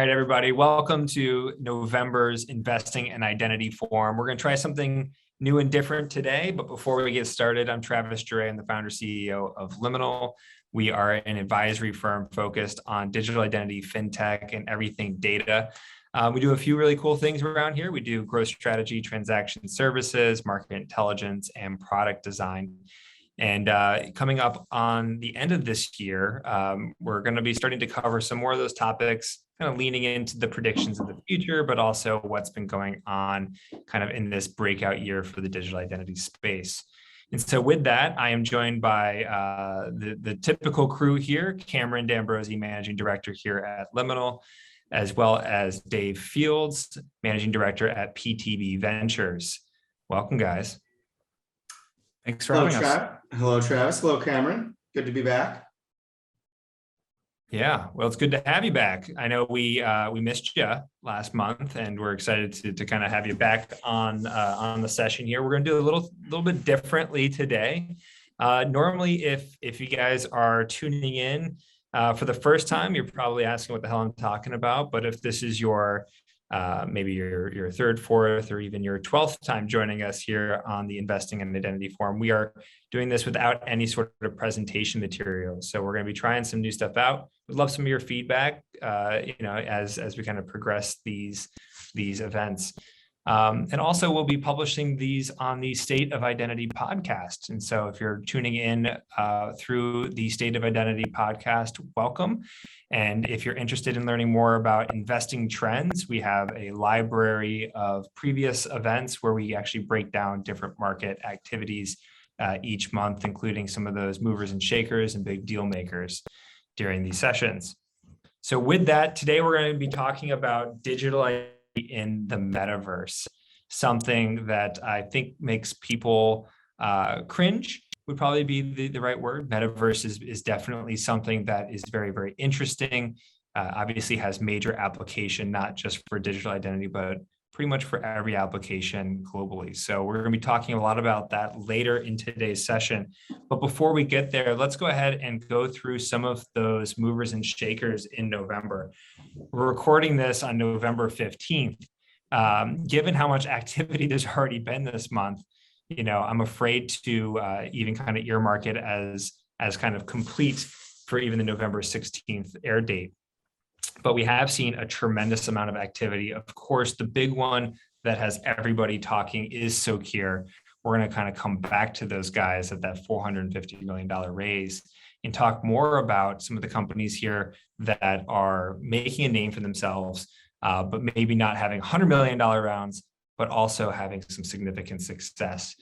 right, everybody. Welcome to November's Investing and Identity Forum. We're going to try something new and different today. But before we get started, I'm Travis Duray. I'm the founder CEO of Liminal. We are an advisory firm focused on digital identity, fintech, and everything data. We do a few really cool things around here. We do growth strategy, transaction services, market intelligence, and product design. And coming up on the end of this year, we're going to be starting to cover some more of those topics, kind of leaning into the predictions of the future, but also what's been going on kind of in this breakout year for the digital identity space. And so with that, I am joined by the typical crew here, Cameron D'Ambrosi, Managing Director here at Liminal, as well as Dave Fields, Managing Director at PTB Ventures. Welcome, guys. Thanks for having us. Hello, Travis. Hello, Cameron. Good to be back. Yeah, well, it's good to have you back. I know we missed you last month, and we're excited to kind of have you back on the session here. We're going to do a little bit differently today. Normally, if you guys are tuning in for the first time, you're probably asking what the hell I'm talking about. But if this is your maybe your third, fourth, or even your 12th time joining us here on the Investing and Identity Forum, we are doing this without any sort of presentation material. So we're going to be trying some new stuff out. We'd love some of your feedback, as we kind of progress these events. And also, we'll be publishing these on the State of Identity podcast. And so if you're tuning in through the State of Identity podcast, welcome. And if you're interested in learning more about investing trends, we have a library of previous events where we actually break down different market activities each month, including some of those movers and shakers and big deal makers during these sessions. So with that, today we're going to be talking about digital identity in the metaverse, something that I think makes people cringe would probably be the right word. Metaverse is definitely something that is very, very interesting. Obviously has major application, not just for digital identity, but pretty much for every application globally. So we're going to be talking a lot about that later in today's session. But before we get there, let's go ahead and go through some of those movers and shakers in November. We're recording this on November 15th. Given how much activity there's already been this month, I'm afraid to even kind of earmark it as kind of complete for even the November 16th air date. But we have seen a tremendous amount of activity. Of course, the big one that has everybody talking is Socure. We're going to kind of come back to those guys at that $450 million raise and talk more about some of the companies here that are making a name for themselves, but maybe not having $100 million rounds, but also having some significant success.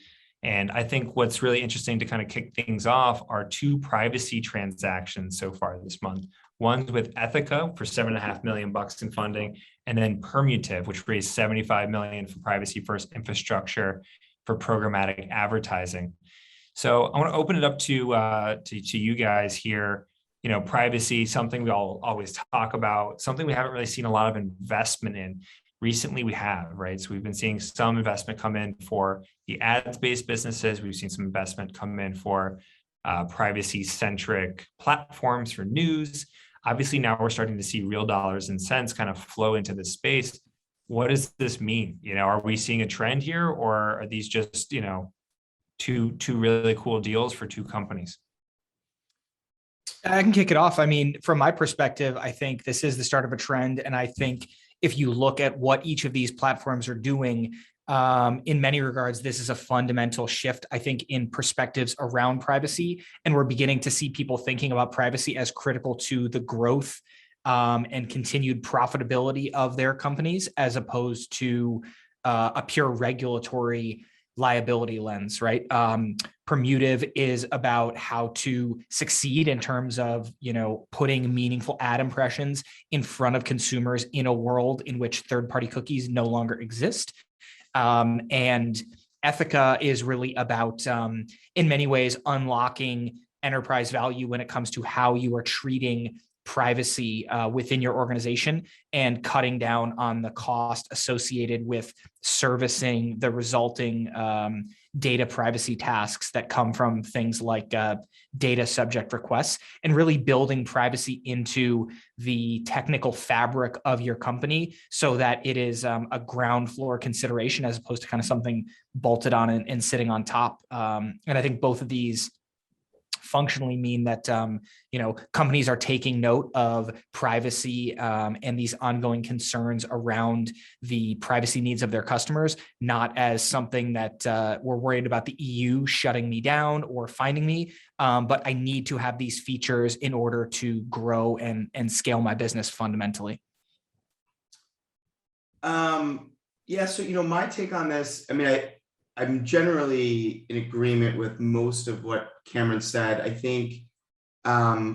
And I think what's really interesting to kind of kick things off are two privacy transactions so far this month. One's with Ethica for $7.5 million in funding, and then Permutive, which raised $75 million for privacy first infrastructure for programmatic advertising. So I want to open it up to you guys here. Privacy, something we all always talk about, something we haven't really seen a lot of investment in. Recently we have, right? So we've been seeing some investment come in for the ads-based businesses. We've seen some investment come in for privacy-centric platforms for news. Obviously, now we're starting to see real dollars and cents kind of flow into this space. What does this mean? Are we seeing a trend here, or are these just, two really cool deals for two companies? I can kick it off. I mean, from my perspective, I think this is the start of a trend. And I think if you look at what each of these platforms are doing, in many regards, this is a fundamental shift, I think, in perspectives around privacy. And we're beginning to see people thinking about privacy as critical to the growth and continued profitability of their companies, as opposed to a pure regulatory liability lens, right? Permutive is about how to succeed in terms of, putting meaningful ad impressions in front of consumers in a world in which third-party cookies no longer exist. And Ethica is really about, in many ways, unlocking enterprise value when it comes to how you are treating privacy within your organization and cutting down on the cost associated with servicing the resulting data privacy tasks that come from things like data subject requests, and really building privacy into the technical fabric of your company so that it is a ground floor consideration as opposed to kind of something bolted on and sitting on top. And I think both of these functionally mean that companies are taking note of privacy and these ongoing concerns around the privacy needs of their customers, not as something that we're worried about the EU shutting me down or finding me, but I need to have these features in order to grow and scale my business fundamentally. Yeah, so my take on this, I mean, I'm generally in agreement with most of what Cameron said. I think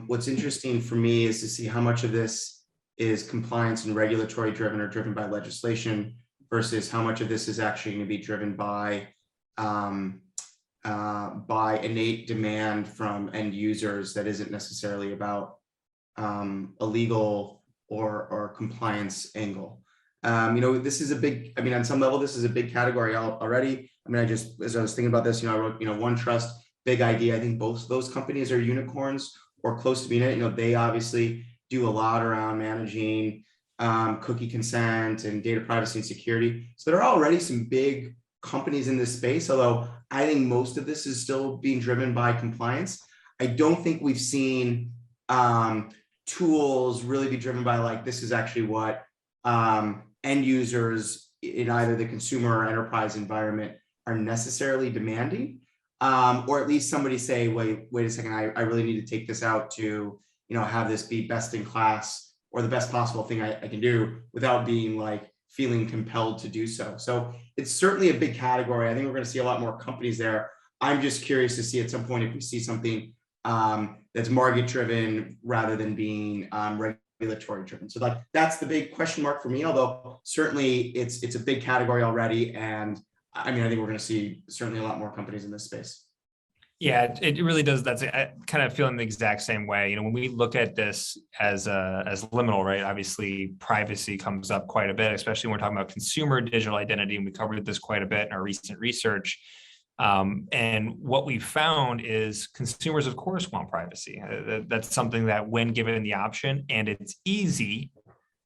what's interesting for me is to see how much of this is compliance and regulatory driven or driven by legislation versus how much of this is actually going to be driven by innate demand from end users that isn't necessarily about a legal or compliance angle. This is a big, I mean, on some level, this is a big category already. I mean, as I was thinking about this, I wrote, OneTrust, big idea. I think both of those companies are unicorns or close to being it. They obviously do a lot around managing cookie consent and data privacy and security. So there are already some big companies in this space, although I think most of this is still being driven by compliance. I don't think we've seen tools really be driven by like, this is actually what end users in either the consumer or enterprise environment are necessarily demanding, or at least somebody say, wait a second, I really need to take this out to, have this be best in class or the best possible thing I can do without being like feeling compelled to do so. So it's certainly a big category. I think we're going to see a lot more companies there. I'm just curious to see at some point if we see something that's market driven rather than being regulatory driven. So like that's the big question mark for me, although certainly it's a big category already. And I mean, I think we're going to see certainly a lot more companies in this space. Yeah, it really does. That's I kind of feeling the exact same way. When we look at this as liminal, right? Obviously, privacy comes up quite a bit, especially when we're talking about consumer digital identity, and we covered this quite a bit in our recent research. And what we found is consumers, of course, want privacy. That's something that when given the option and it's easy,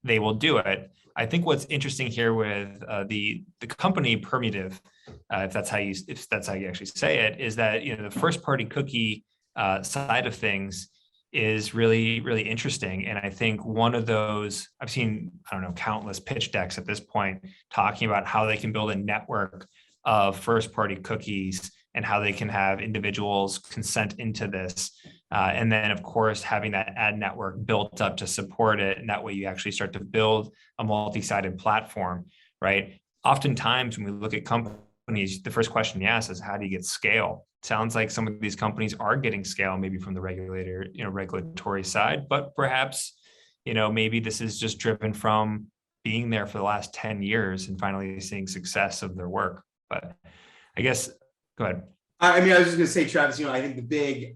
they will do it. I think what's interesting here with the company Permutive, if that's how you actually say it, is that the first party cookie side of things is really, really interesting. And I think one of those, I've seen, countless pitch decks at this point talking about how they can build a network of first party cookies and how they can have individuals consent into this. And then, of course, having that ad network built up to support it. And that way you actually start to build a multi-sided platform, right? Oftentimes when we look at companies, the first question you ask is, how do you get scale? Sounds like some of these companies are getting scale, maybe from the regulatory side, but perhaps, maybe this is just driven from being there for the last 10 years and finally seeing success of their work. But I guess, go ahead. I mean, I was just going to say, Travis, I think the big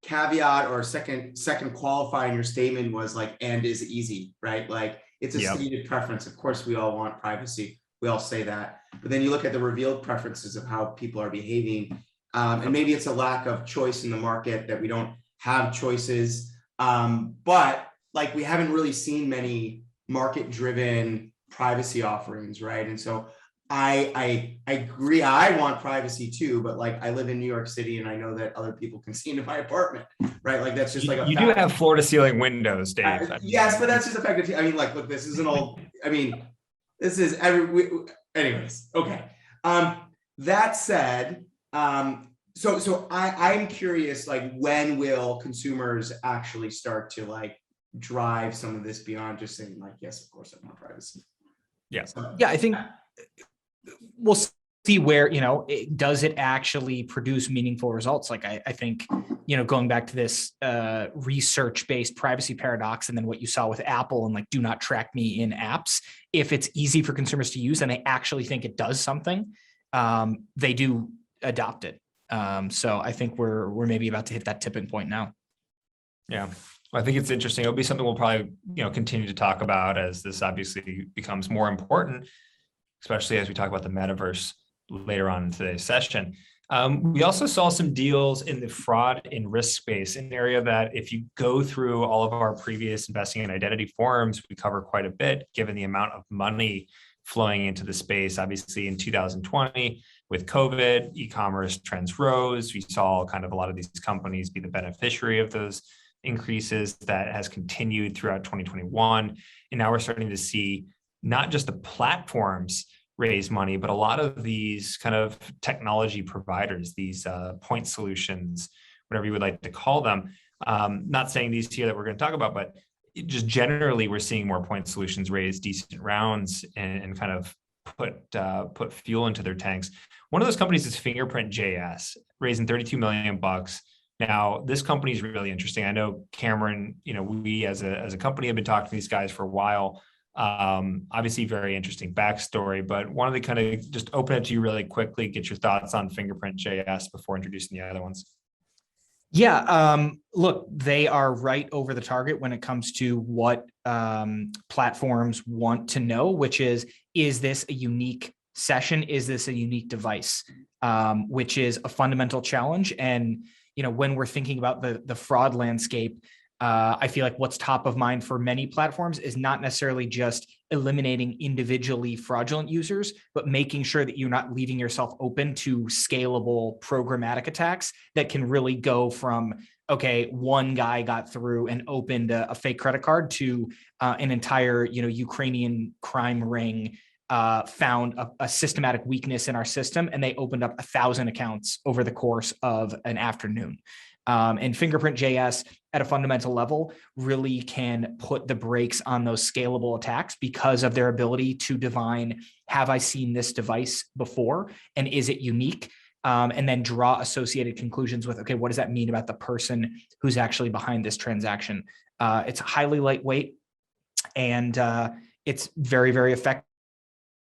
caveat or second qualifying your statement was like, and is easy, right? Like it's a stated preference. Of course, we all want privacy. We all say that, but then you look at the revealed preferences of how people are behaving. And maybe it's a lack of choice in the market that we don't have choices. But like, we haven't really seen many market driven privacy offerings, right? And so I agree. I want privacy too, but like I live in New York City and I know that other people can see into my apartment, right? Like that's just like a you do have floor to ceiling windows, Dave. Yes, but that's just a fact. I mean, like, look, this is an old, I mean, this is anyways. Okay. That said, so I'm curious, like, when will consumers actually start to like drive some of this beyond just saying like, yes, of course I want privacy. Yeah. Yeah, I think we'll see where, does it actually produce meaningful results? Like, I think, going back to this research-based privacy paradox, and then what you saw with Apple and like, do not track me in apps. If it's easy for consumers to use and they actually think it does something, they do adopt it. So I think we're maybe about to hit that tipping point now. Yeah. I think it's interesting. It'll be something we'll probably, continue to talk about as this obviously becomes more important, especially as we talk about the metaverse later on in today's session. We also saw some deals in the fraud and risk space, an area that if you go through all of our previous investing in identity forums, we cover quite a bit, given the amount of money flowing into the space. Obviously in 2020 with COVID, e-commerce trends rose. We saw kind of a lot of these companies be the beneficiary of those increases. That has continued throughout 2021. And now we're starting to see not just the platforms raise money, but a lot of these kind of technology providers, these point solutions, whatever you would like to call them. Not saying these here that we're going to talk about, but just generally, we're seeing more point solutions raise decent rounds and kind of put fuel into their tanks. One of those companies is Fingerprint.js, raising 32 million bucks. Now, this company is really interesting. I know Cameron, we as a company have been talking to these guys for a while. Obviously very interesting backstory, but wanted to kind of just open it to you really quickly, get your thoughts on Fingerprint.js before introducing the other ones. Yeah, look, they are right over the target when it comes to what platforms want to know, which is this a unique session? Is this a unique device? Which is a fundamental challenge. And, when we're thinking about the fraud landscape, I feel like what's top of mind for many platforms is not necessarily just eliminating individually fraudulent users, but making sure that you're not leaving yourself open to scalable programmatic attacks that can really go from, okay, one guy got through and opened a fake credit card to an entire, Ukrainian crime ring found a systematic weakness in our system, and they opened up 1,000 accounts over the course of an afternoon. And Fingerprint.js at a fundamental level really can put the brakes on those scalable attacks because of their ability to divine, have I seen this device before? And is it unique? And then draw associated conclusions with, okay, what does that mean about the person who's actually behind this transaction? It's highly lightweight and it's very, very effective.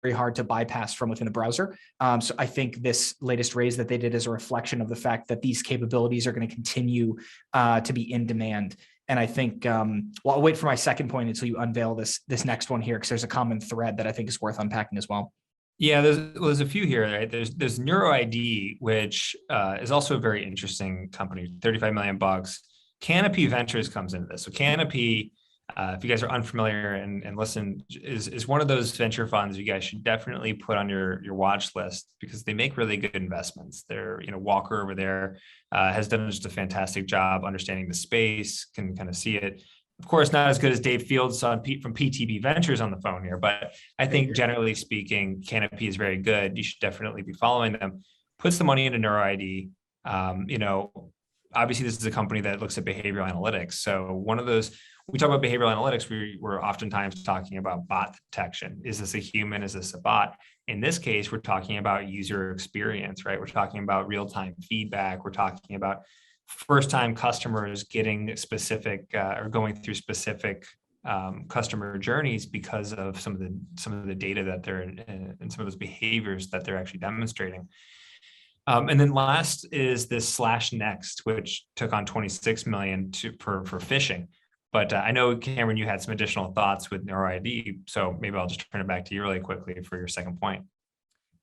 Very hard to bypass from within the browser. So I think this latest raise that they did is a reflection of the fact that these capabilities are going to continue to be in demand. And I think, well, I'll wait for my second point until you unveil this next one here, because there's a common thread that I think is worth unpacking as well. Yeah, there's a few here, right? There's Neuro-ID, which is also a very interesting company, 35 million bucks. Canopy Ventures comes into this. So Canopy, if you guys are unfamiliar and listen, is one of those venture funds you guys should definitely put on your watch list because they make really good investments. They're, Walker over there has done just a fantastic job understanding the space, can kind of see it. Of course, not as good as Dave Fields from PTB Ventures on the phone here, but I think generally speaking, Canopy is very good. You should definitely be following them. Puts the money into Neuro-ID. Obviously, this is a company that looks at behavioral analytics. So one of those, we talk about behavioral analytics, we're oftentimes talking about bot detection. Is this a human? Is this a bot? In this case, we're talking about user experience, right? We're talking about real-time feedback. We're talking about first-time customers getting specific or going through specific customer journeys because of some of the data that they're and some of those behaviors that they're actually demonstrating. And then last is this /Next, which took on 26 million for phishing. But I know, Cameron, you had some additional thoughts with Neuro-ID, so maybe I'll just turn it back to you really quickly for your second point.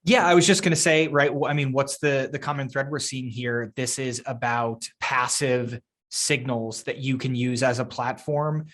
Yeah, I was just going to say, right, I mean, what's the common thread we're seeing here? This is about passive signals that you can use as a platform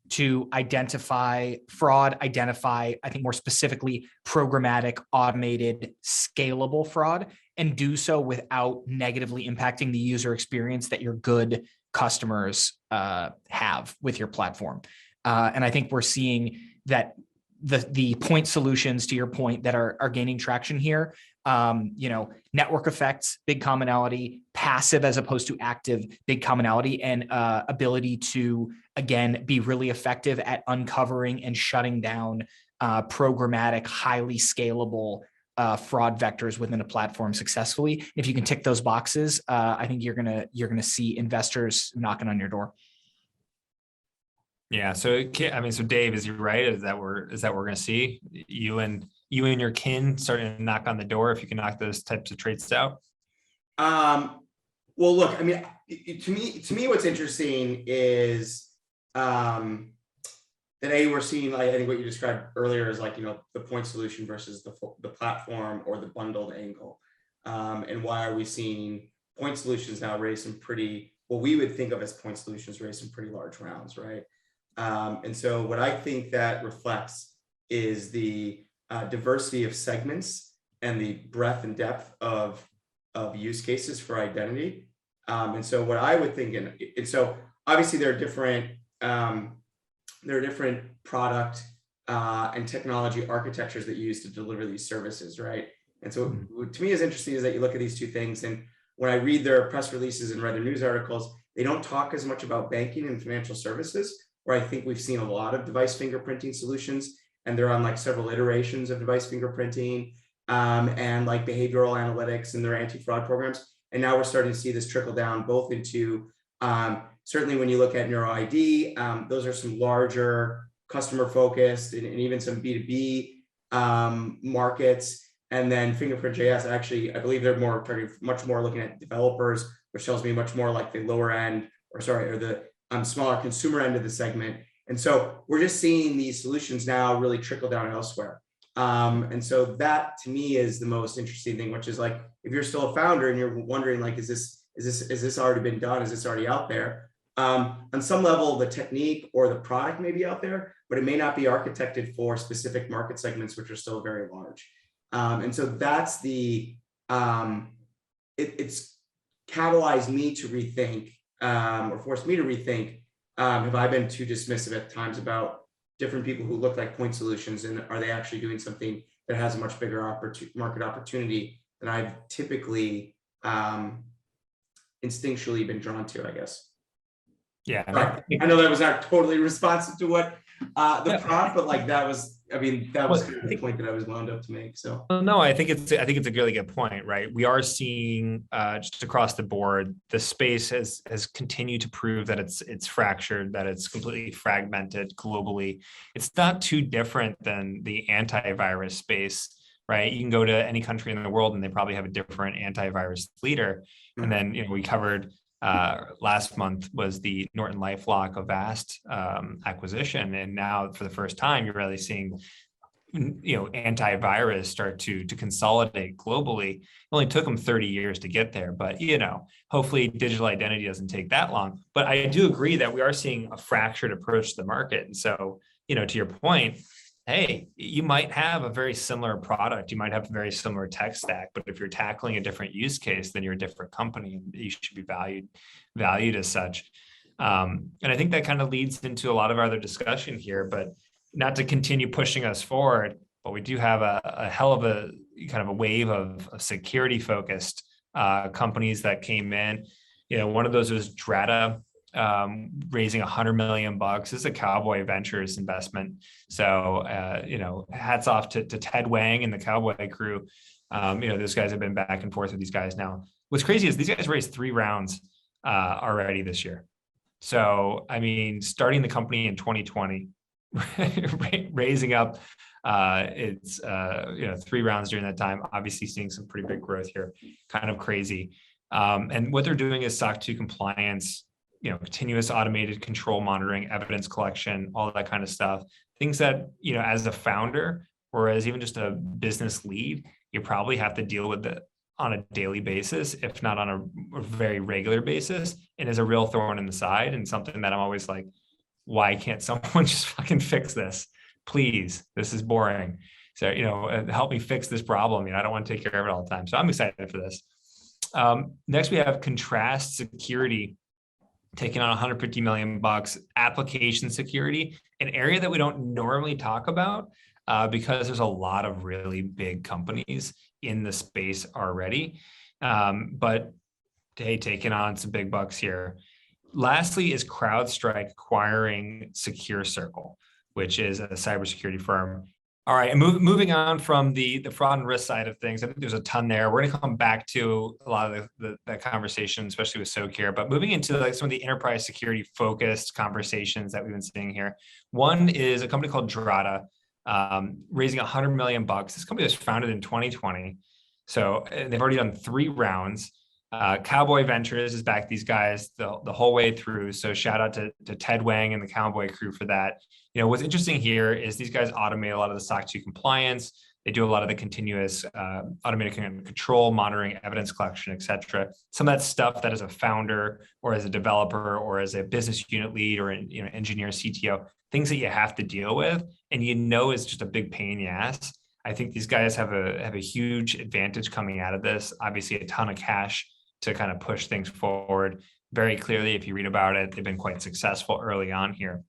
to identify fraud, I think more specifically, programmatic, automated, scalable fraud, and do so without negatively impacting the user experience that your good customers have with your platform. And I think we're seeing that the point solutions, to your point, that are gaining traction here, network effects, big commonality, passive as opposed to active, big commonality, and ability to, again, be really effective at uncovering and shutting down programmatic, highly scalable fraud vectors within a platform successfully. If you can tick those boxes, I think you're gonna see investors knocking on your door. Yeah. So Dave, is he right? Is that we're going to see you and your kin starting to knock on the door if you can knock those types of traits out? Well, look, I mean, to me, what's interesting is that we're seeing, I think what you described earlier is like, the point solution versus the platform or the bundled angle. And why are we seeing point solutions now raise some what we would think of as point solutions raise some pretty large rounds, right? And so what I think that reflects is the diversity of segments and the breadth and depth of use cases for identity. And so what I would think, and so obviously there are different product and technology architectures that you use to deliver these services, right? And so what to me is interesting is that you look at these two things, and when I read their press releases and read their news articles, they don't talk as much about banking and financial services, where I think we've seen a lot of device fingerprinting solutions, and they're on like several iterations of device fingerprinting and like behavioral analytics and their anti-fraud programs. And now we're starting to see this trickle down both into certainly when you look at Neuro-ID, those are some larger customer focused and even some B2B markets. And then Fingerprint.js, actually, I believe they're much more looking at developers, which tells me much more like the lower end, or the smaller consumer end of the segment. And so we're just seeing these solutions now really trickle down elsewhere. And so that to me is the most interesting thing, which is like, if you're still a founder and you're wondering like, is this already been done? Is this already out there? On some level, the technique or the product may be out there, but it may not be architected for specific market segments, which are still very large. And so that's it's catalyzed me to rethink or forced me to rethink, have I been too dismissive at times about different people who look like point solutions, and are they actually doing something that has a much bigger market opportunity than I've typically instinctually been drawn to, I guess. Yeah. I know that was not totally responsive to what the prompt, but like that was the point that I was wound up to make. So no, I think it's a really good point, right? We are seeing just across the board, the space has continued to prove that it's fractured, that it's completely fragmented globally. It's not too different than the antivirus space, right? You can go to any country in the world and they probably have a different antivirus leader. And then we covered last month was the Norton LifeLock Avast acquisition, and now for the first time you're really seeing antivirus start to consolidate globally. It only took them 30 years to get there, but hopefully digital identity doesn't take that long. But I do agree that we are seeing a fractured approach to the market, and so to your point, hey, you might have a very similar product, you might have a very similar tech stack, but if you're tackling a different use case, then you're a different company and you should be valued as such. And I think that kind of leads into a lot of our other discussion here, but not to continue pushing us forward, but we do have a hell of a kind of a wave of security focused companies that came in. One of those was Drata, raising $100 million. This is a Cowboy Ventures investment. So, hats off to Ted Wang and the Cowboy crew. Those guys have been back and forth with these guys now. What's crazy is these guys raised 3 rounds already this year. So, I mean, starting the company in 2020, raising up it's 3 rounds during that time, obviously seeing some pretty big growth here, kind of crazy. And what they're doing is SOC 2 compliance, continuous automated control monitoring, evidence collection, all that kind of stuff. Things that, as a founder or as even just a business lead, you probably have to deal with it on a daily basis, if not on a very regular basis, and is a real thorn in the side and something that I'm always like, why can't someone just fucking fix this? Please, this is boring. So, help me fix this problem. I don't want to take care of it all the time. So I'm excited for this. Next, we have Contrast Security, taking on $150 million, application security, an area that we don't normally talk about because there's a lot of really big companies in the space already. But hey, taking on some big bucks here. Lastly is CrowdStrike acquiring Secure Circle, which is a cybersecurity firm. All right, and moving on from the fraud and risk side of things, I think there's a ton there. We're going to come back to a lot of that conversation, especially with Socure, but moving into like some of the enterprise security focused conversations that we've been seeing here. One is a company called Drata, raising $100 million. This company was founded in 2020. So they've already done 3 rounds. Cowboy Ventures has backed these guys the whole way through. So shout out to Ted Wang and the Cowboy crew for that. What's interesting here is these guys automate a lot of the SOC 2 compliance. They do a lot of the continuous automated control, monitoring, evidence collection, et cetera. Some of that stuff that as a founder or as a developer or as a business unit lead or an engineer, CTO, things that you have to deal with, and is just a big pain in the ass. I think these guys have a huge advantage coming out of this. Obviously, a ton of cash to kind of push things forward. Very clearly, if you read about it, they've been quite successful early on here.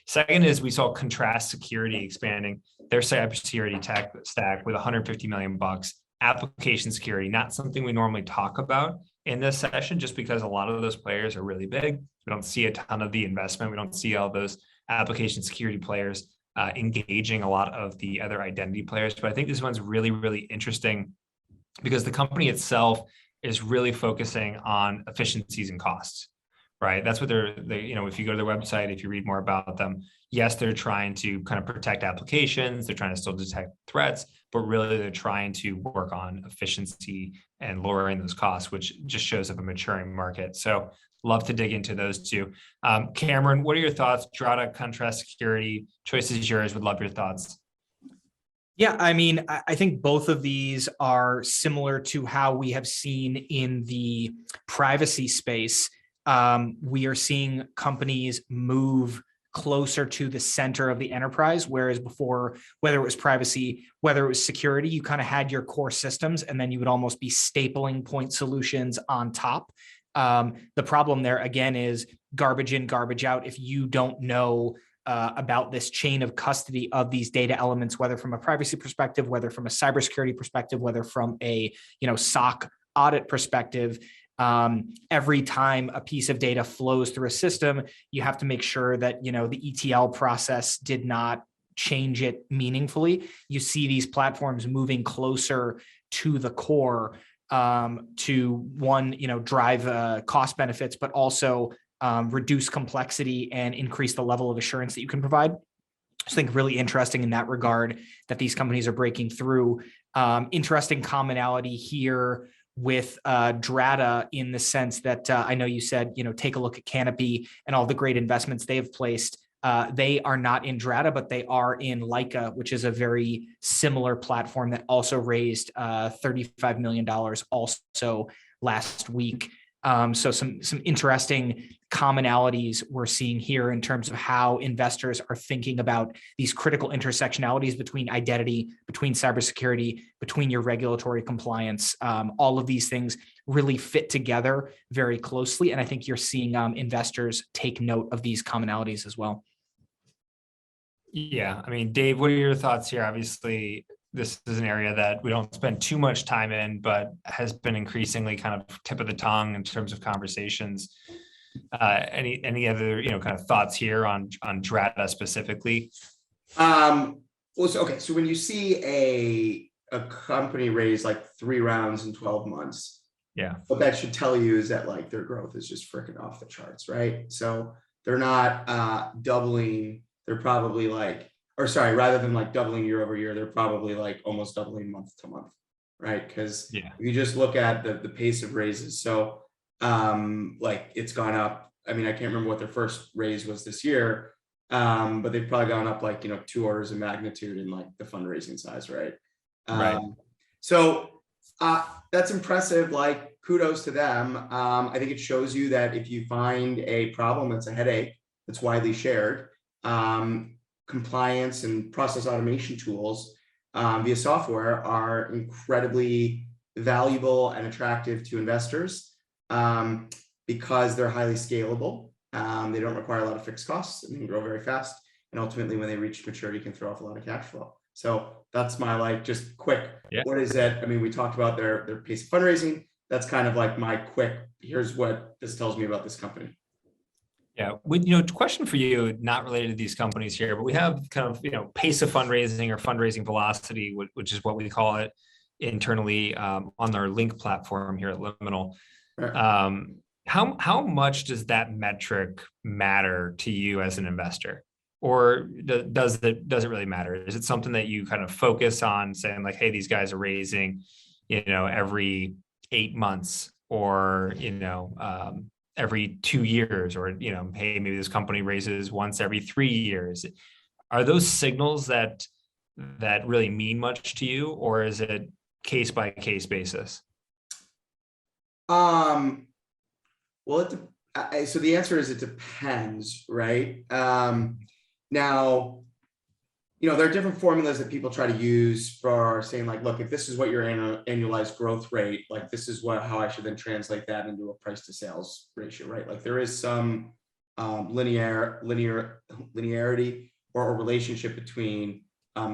Second is we saw Contrast Security expanding their cybersecurity tech stack with $150 million. Application security, not something we normally talk about in this session, just because a lot of those players are really big. We don't see a ton of the investment. We don't see all those application security players engaging a lot of the other identity players. But I think this one's really, really interesting because the company itself is really focusing on efficiencies and costs, right? That's what if you go to their website, if you read more about them, yes, they're trying to kind of protect applications. They're trying to still detect threats, but really they're trying to work on efficiency and lowering those costs, which just shows up a maturing market. So love to dig into those two. Cameron, what are your thoughts? Drata, Contrast Security, choice is yours. Would love your thoughts. Yeah, I mean, I think both of these are similar to how we have seen in the privacy space. We are seeing companies move closer to the center of the enterprise, whereas before, whether it was privacy, whether it was security, you kind of had your core systems, and then you would almost be stapling point solutions on top. The problem there, again, is garbage in, garbage out. If you don't know about this chain of custody of these data elements, whether from a privacy perspective, whether from a cybersecurity perspective, whether from a SOC audit perspective, every time a piece of data flows through a system, you have to make sure that the ETL process did not change it meaningfully. You see these platforms moving closer to the core to one, drive cost benefits, but also reduce complexity and increase the level of assurance that you can provide. I think really interesting in that regard that these companies are breaking through. Interesting commonality here with Drata in the sense that I know you said, take a look at Canopy and all the great investments they've placed. They are not in Drata, but they are in Leica, which is a very similar platform that also raised $35 million also last week. So some interesting commonalities we're seeing here in terms of how investors are thinking about these critical intersectionalities between identity, between cybersecurity, between your regulatory compliance. All of these things really fit together very closely. And I think you're seeing investors take note of these commonalities as well. Yeah. I mean, Dave, what are your thoughts here? Obviously, this is an area that we don't spend too much time in, but has been increasingly kind of tip of the tongue in terms of conversations. Any other kind of thoughts here on Drata specifically? So when you see a company raise like 3 rounds in 12 months, yeah, what that should tell you is that like their growth is just freaking off the charts, right? So they're not doubling. They're probably rather than like doubling year over year, they're probably like almost doubling month to month, right? Because if you just look at the pace of raises, so like it's gone up. I mean, I can't remember what their first raise was this year, but they've probably gone up like 2 orders of magnitude in like the fundraising size, right? Right. So that's impressive. Like kudos to them. I think it shows you that if you find a problem that's a headache that's widely shared, compliance and process automation tools via software are incredibly valuable and attractive to investors because they're highly scalable. They don't require a lot of fixed costs and they can grow very fast. And ultimately, when they reach maturity, can throw off a lot of cash flow. So that's my just quick. Yeah. What is it? I mean, we talked about their pace of fundraising. That's kind of like my quick. Here's what this tells me about this company. Yeah, question for you, not related to these companies here, but we have kind of, pace of fundraising or fundraising velocity, which is what we call it internally on our Link platform here at Liminal. How much does that metric matter to you as an investor? Or does it really matter? Is it something that you kind of focus on saying like, hey, these guys are raising, every 8 months, or, every 2 years, or, hey, maybe this company raises once every 3 years. Are those signals that really mean much to you, or is it case by case basis? Well, so the answer is it depends, right? Now, there are different formulas that people try to use for saying like, look, if this is what your annualized growth rate, like this is how I should then translate that into a price to sales ratio, right? Like there is some linearity or relationship between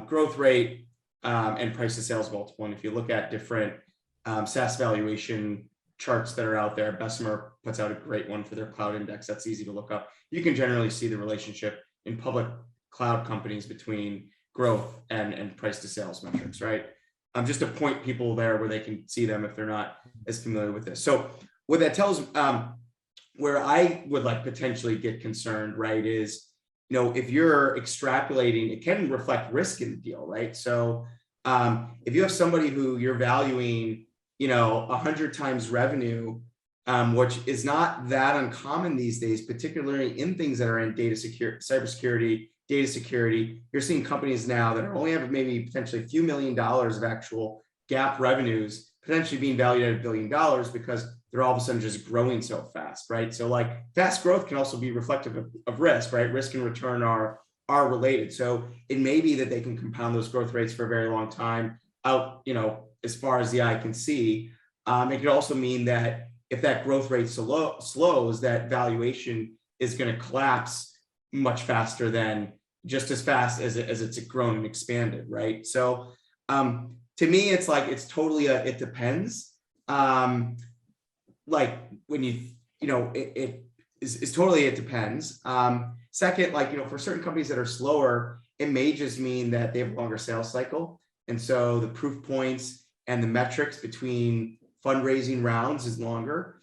growth rate and price to sales multiple. And if you look at different SaaS valuation charts that are out there, Bessemer puts out a great one for their cloud index. That's easy to look up. You can generally see the relationship in public cloud companies between growth and price to sales metrics, right? Just to point people there where they can see them if they're not as familiar with this. So what that tells, where I would like potentially get concerned, right, is, if you're extrapolating, it can reflect risk in the deal, right? So if you have somebody who you're valuing, 100 times revenue, which is not that uncommon these days, particularly in things that are in data security, cybersecurity, data security. You're seeing companies now that only have maybe potentially a few $1 million of actual GAAP revenues, potentially being valued at $1 billion because they're all of a sudden just growing so fast, right? So like fast growth can also be reflective of risk, right? Risk and return are related. So it may be that they can compound those growth rates for a very long time out, as far as the eye can see. It could also mean that if that growth rate slows, that valuation is going to collapse much faster than just as fast as it's grown and expanded, right? So to me, it's like, it's totally it depends. Like when it's totally, it depends. Second, like, for certain companies that are slower, it may just mean that they have a longer sales cycle. And so the proof points and the metrics between fundraising rounds is longer.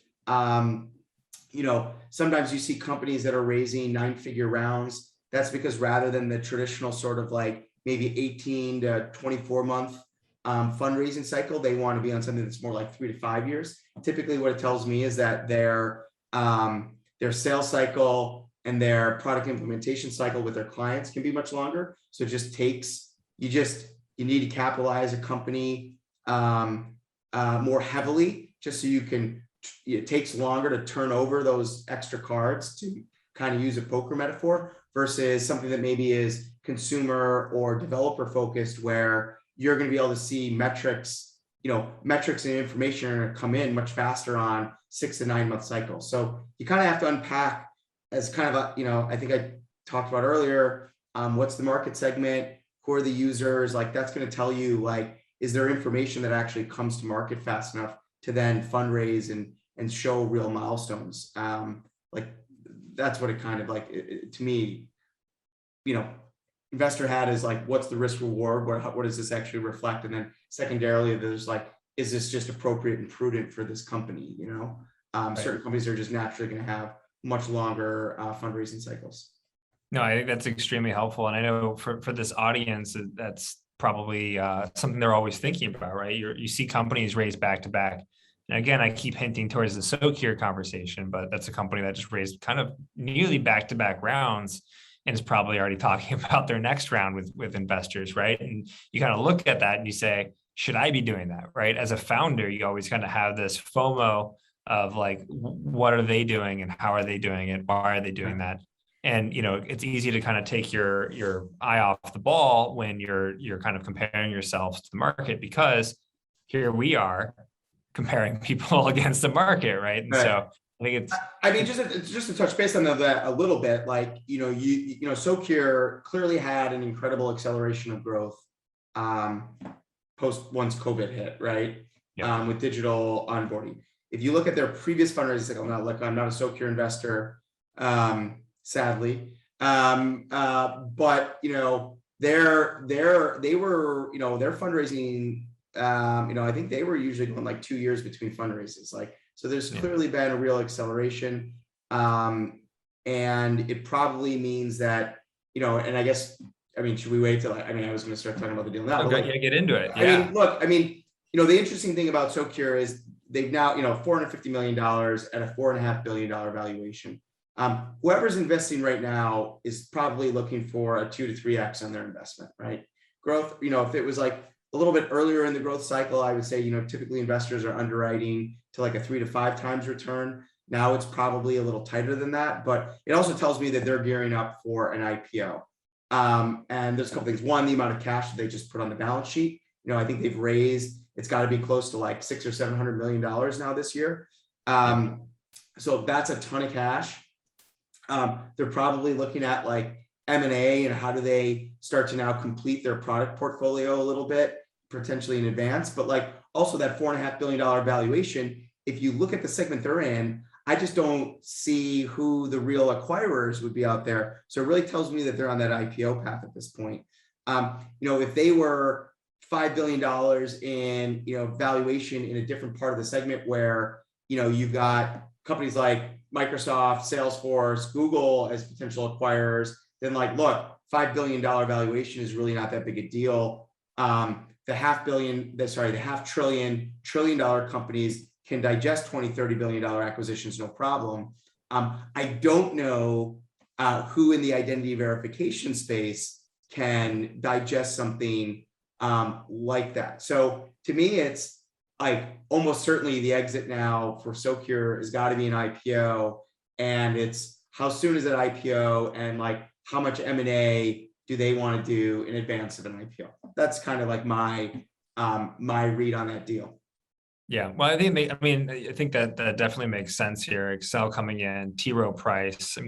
Sometimes you see companies that are raising 9-figure rounds. That's because rather than the traditional sort of like maybe 18 to 24 month fundraising cycle, they want to be on something that's more like 3 to 5 years. Typically what it tells me is that their sales cycle and their product implementation cycle with their clients can be much longer. So it just takes, you need to capitalize a company more heavily, just so it takes longer to turn over those extra cards, to kind of use a poker metaphor, versus something that maybe is consumer or developer focused, where you're going to be able to see metrics and information are going to come in much faster on 6 to 9 month cycles. So you kind of have to unpack as kind of I think I talked about earlier, what's the market segment, who are the users, like that's going to tell you, like, is there information that actually comes to market fast enough to then fundraise and show real milestones. Like that's what it kind of like, to me, investor hat is like, what's the risk reward? What does this actually reflect? And then secondarily, there's like, is this just appropriate and prudent for this company? Right. Certain companies are just naturally going to have much longer fundraising cycles. No, I think that's extremely helpful. And I know for this audience, that's probably something they're always thinking about, right? You see companies raise back to back. And again, I keep hinting towards the Socure conversation, but that's a company that just raised kind of nearly back-to-back rounds and is probably already talking about their next round with investors, right? And you kind of look at that and you say, should I be doing that, right? As a founder, you always kind of have this FOMO of like, what are they doing and how are they doing it? Why are they doing that? And it's easy to kind of take your eye off the ball when you're kind of comparing yourself to the market, because here we are comparing people against the market, right? And so I think just to touch base on that a little bit, like Socure clearly had an incredible acceleration of growth once COVID hit, right? Yeah. With digital onboarding. If you look at their previous fundraising, I'm not a Socure investor. Sadly, but they were their fundraising. I think they were usually going like 2 years between fundraisers. Like, so there's clearly been a real acceleration, and it probably means that and I guess should we wait till I was going to start talking about the deal now? Okay, get into it. Yeah. The interesting thing about Socure is they've now, $450 million at a $4.5 billion valuation. Whoever's investing right now is probably looking for a 2 to 3x on their investment, right? Growth, if it was like a little bit earlier in the growth cycle, I would say, typically investors are underwriting to like a 3 to 5 times return. Now it's probably a little tighter than that, but it also tells me that they're gearing up for an IPO. And there's a couple things. One, the amount of cash that they just put on the balance sheet. I think they've raised, it's got to be close to like $600 or $700 million now this year. So that's a ton of cash. They're probably looking at like M&A and how do they start to now complete their product portfolio a little bit, potentially in advance, but like also that $4.5 billion valuation. If you look at the segment they're in, I just don't see who the real acquirers would be out there. So it really tells me that they're on that IPO path at this point. If they were $5 billion in, valuation in a different part of the segment where, you've got companies like Microsoft, Salesforce, Google as potential acquirers, then like, look, $5 billion valuation is really not that big a deal. The $500 billion companies can digest $20-30 billion acquisitions, no problem. I don't know who in the identity verification space can digest something like that. So to me, it's like almost certainly the exit now for Socure has got to be an IPO, and it's how soon is that IPO and like how much M&A do they want to do in advance of an IPO? That's kind of like my read on that deal. Yeah, well, I think I think that definitely makes sense here. Accel coming in, T. Rowe Price,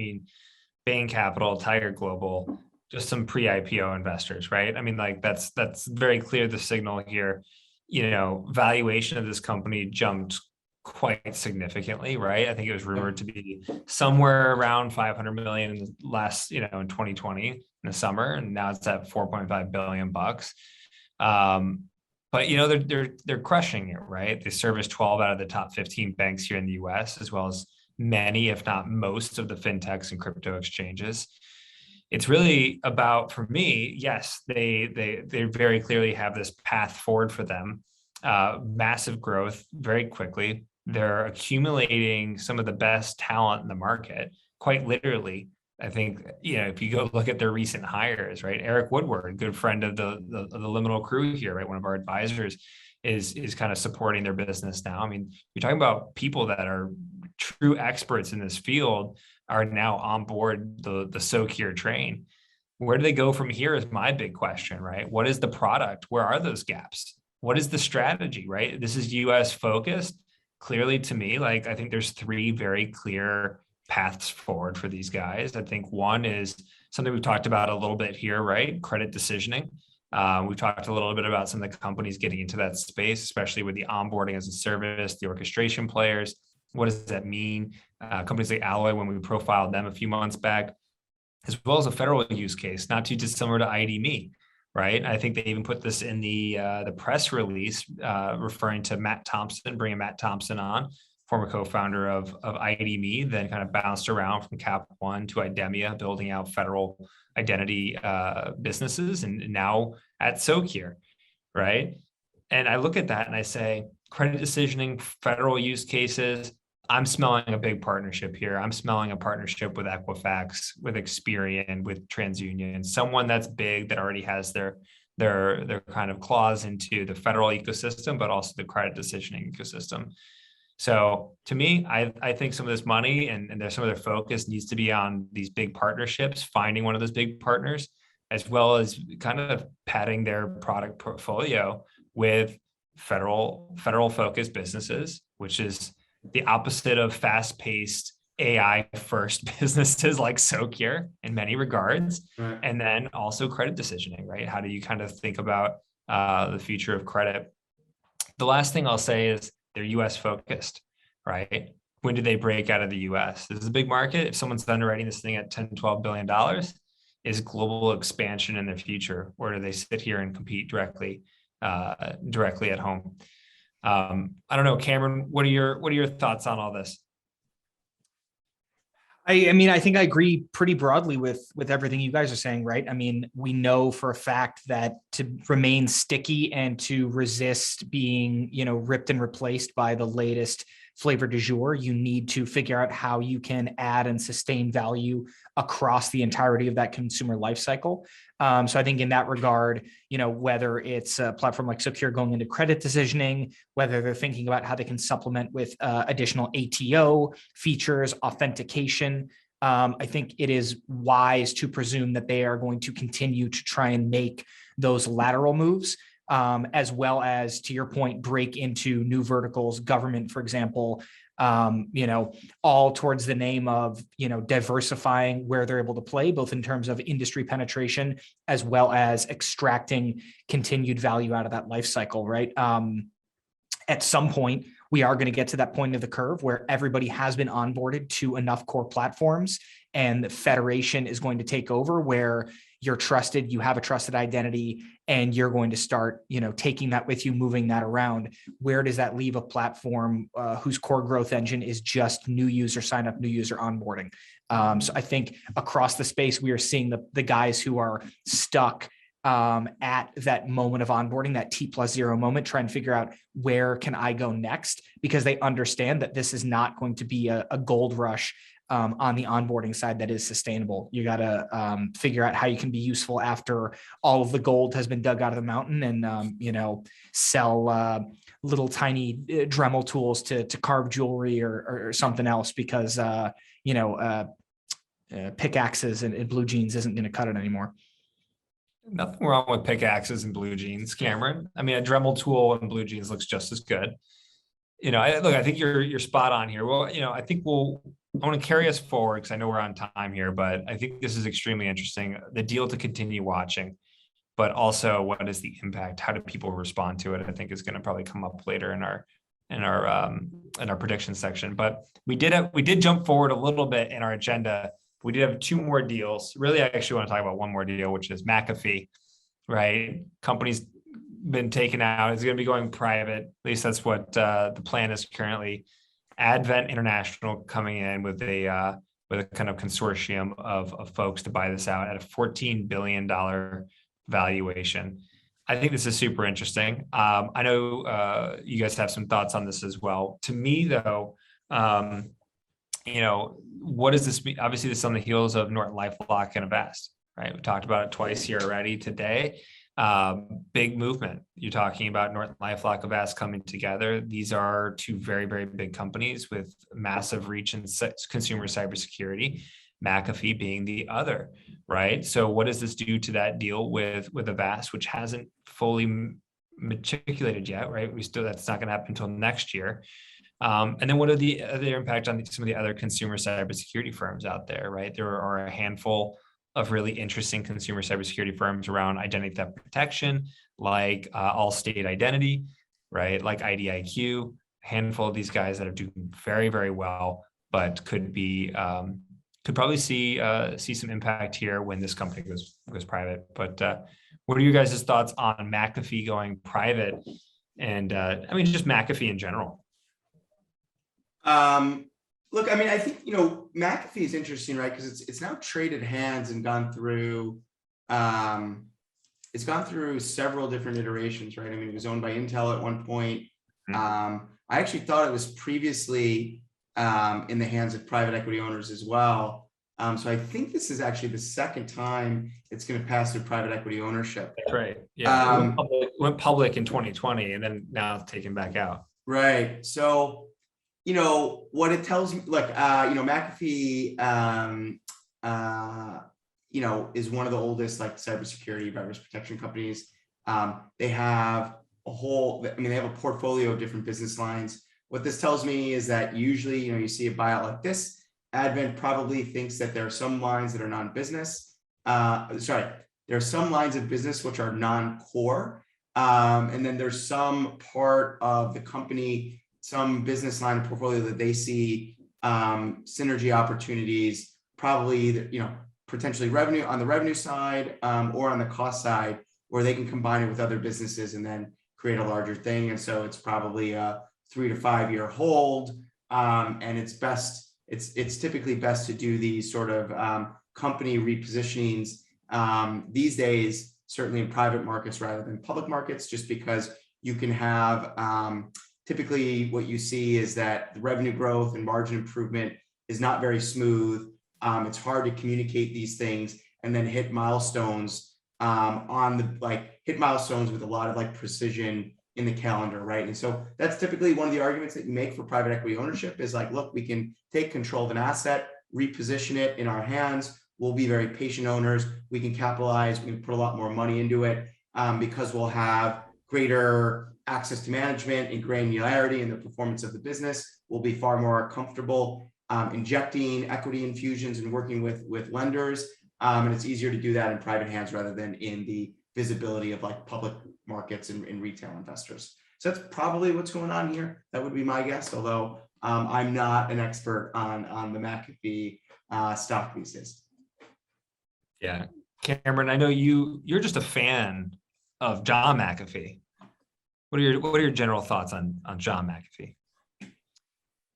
Bain Capital, Tiger Global, just some pre-IPO investors, right? Like that's very clear. The signal here, valuation of this company jumped quite significantly, right? I think it was rumored to be somewhere around 500 million in the last, in 2020 in the summer, and now it's at 4.5 billion bucks. But they're crushing it, right? They service 12 out of the top 15 banks here in the US, as well as many, if not most, of the fintechs and crypto exchanges. It's really about, for me, yes, they very clearly have this path forward for them. Massive growth very quickly. They're accumulating some of the best talent in the market, quite literally. I think, if you go look at their recent hires, right? Eric Woodward, good friend of the Liminal crew here, right? One of our advisors is kind of supporting their business now. You're talking about people that are true experts in this field are now on board the Socure train. Where do they go from here is my big question, right? What is the product? Where are those gaps? What is the strategy, right? This is US focused. Clearly to me, like, I think there's 3 very clear paths forward for these guys. I think one is something we've talked about a little bit here, right? Credit decisioning. We've talked a little bit about some of the companies getting into that space, especially with the onboarding as a service, the orchestration players. What does that mean? Companies like Alloy, when we profiled them a few months back, as well as a federal use case, not too dissimilar to ID.me, right? I think they even put this in the press release referring to Matt Thompson, bringing Matt Thompson on, former co-founder of ID.me, then kind of bounced around from Cap One to Idemia, building out federal identity businesses, and now at Socure, right? And I look at that and I say, credit decisioning, federal use cases, I'm smelling a big partnership here. I'm smelling a partnership with Equifax, with Experian, with TransUnion, someone that's big that already has their kind of claws into the federal ecosystem, but also the credit decisioning ecosystem. So to me, I think some of this money and some of their focus needs to be on these big partnerships, finding one of those big partners, as well as kind of padding their product portfolio with federal focused businesses, which is the opposite of fast-paced AI first businesses like Socure in many regards. Right. And then also credit decisioning, right? How do you kind of think about the future of credit? The last thing I'll say is they're US focused, right? When do they break out of the US? This is a big market. If someone's underwriting this thing at $10-12 billion, is global expansion in the future, or do they sit here and compete directly at home? I don't know, Cameron, what are your thoughts on all this? I mean, I think I agree pretty broadly with everything you guys are saying, right? I mean, we know for a fact that to remain sticky and to resist being, ripped and replaced by the latest flavor du jour, you need to figure out how you can add and sustain value across the entirety of that consumer life cycle. So I think in that regard, whether it's a platform like Socure going into credit decisioning, whether they're thinking about how they can supplement with additional ATO features, authentication, I think it is wise to presume that they are going to continue to try and make those lateral moves, as well as, to your point, break into new verticals, government, for example, all towards the name of, diversifying where they're able to play, both in terms of industry penetration, as well as extracting continued value out of that life cycle, right? At some point, we are going to get to that point of the curve where everybody has been onboarded to enough core platforms, and the federation is going to take over, where you're trusted, you have a trusted identity, and you're going to start, taking that with you, moving that around. Where does that leave a platform whose core growth engine is just new user sign up, new user onboarding? So I think across the space, we are seeing the guys who are stuck at that moment of onboarding, that T+0 moment, try and figure out where can I go next, because they understand that this is not going to be a gold rush on the onboarding side that is sustainable. You got to figure out how you can be useful after all of the gold has been dug out of the mountain, and sell little tiny Dremel tools to carve jewelry or something else, because pickaxes and blue jeans isn't going to cut it anymore. Nothing wrong with pickaxes and blue jeans, Cameron. I mean, a Dremel tool and blue jeans looks just as good. I think you're spot on here. Well, I think I want to carry us forward because I know we're on time here, but I think this is extremely interesting. The deal to continue watching, but also what is the impact? How do people respond to it? I think is going to probably come up later in our prediction section. But we did jump forward a little bit in our agenda. We did have two more deals. Really, I actually want to talk about one more deal, which is McAfee, right? Company's been taken out. It's going to be going private. At least that's what the plan is currently. Advent International coming in with a kind of consortium of folks to buy this out at a $14 billion valuation. I think this is super interesting. I know you guys have some thoughts on this as well. To me, though, what does this mean? Obviously, this is on the heels of NortonLifeLock and Avast, right? We talked about it twice here already today. Big movement. You're talking about NortonLifeLock, Avast coming together. These are two very, very big companies with massive reach in consumer cybersecurity. McAfee being the other, right? So what does this do to that deal with Avast, which hasn't fully matriculated yet, right? That's not going to happen until next year. And then what are the other impact on some of the other consumer cybersecurity firms out there, right? There are a handful of really interesting consumer cybersecurity firms around identity theft protection, like Allstate Identity, right? Like IDIQ, a handful of these guys that are doing very, very well, but could probably see some impact here when this company goes private. But what are you guys' thoughts on McAfee going private, and just McAfee in general? Look, I think, McAfee is interesting, right? Because it's now traded hands and gone through, it's gone through several different iterations, right? It was owned by Intel at one point. I actually thought it was previously in the hands of private equity owners as well. So I think this is actually the second time it's going to pass through private equity ownership. That's right. Yeah, it went public in 2020 and then now it's taken back out. Right. So, what it tells me, look, McAfee, is one of the oldest cybersecurity virus protection companies. They have they have a portfolio of different business lines. What this tells me is that usually, you see a buyout like this, Advent probably thinks that there are some lines that are non-business. There are some lines of business which are non-core. And then there's some part of the company, some business line of portfolio that they see synergy opportunities, probably, potentially revenue on the revenue side or on the cost side, where they can combine it with other businesses and then create a larger thing. And so it's probably a 3 to 5 year hold. And it's best it's typically best to do these sort of company repositionings these days, certainly in private markets rather than public markets, just because you can have typically what you see is that the revenue growth and margin improvement is not very smooth. It's hard to communicate these things and then hit milestones hit milestones with a lot of like precision in the calendar, right? And so that's typically one of the arguments that you make for private equity ownership is like, look, we can take control of an asset, reposition it in our hands. We'll be very patient owners. We can capitalize, we can put a lot more money into it because we'll have greater access to management and granularity in the performance of the business. We'll be far more comfortable injecting equity infusions and working with lenders. And it's easier to do that in private hands rather than in the visibility of like public markets and retail investors. So that's probably what's going on here. That would be my guess, although I'm not an expert on the McAfee stock these days. Yeah, Cameron, I know you're just a fan of John McAfee. What are your general thoughts on John McAfee?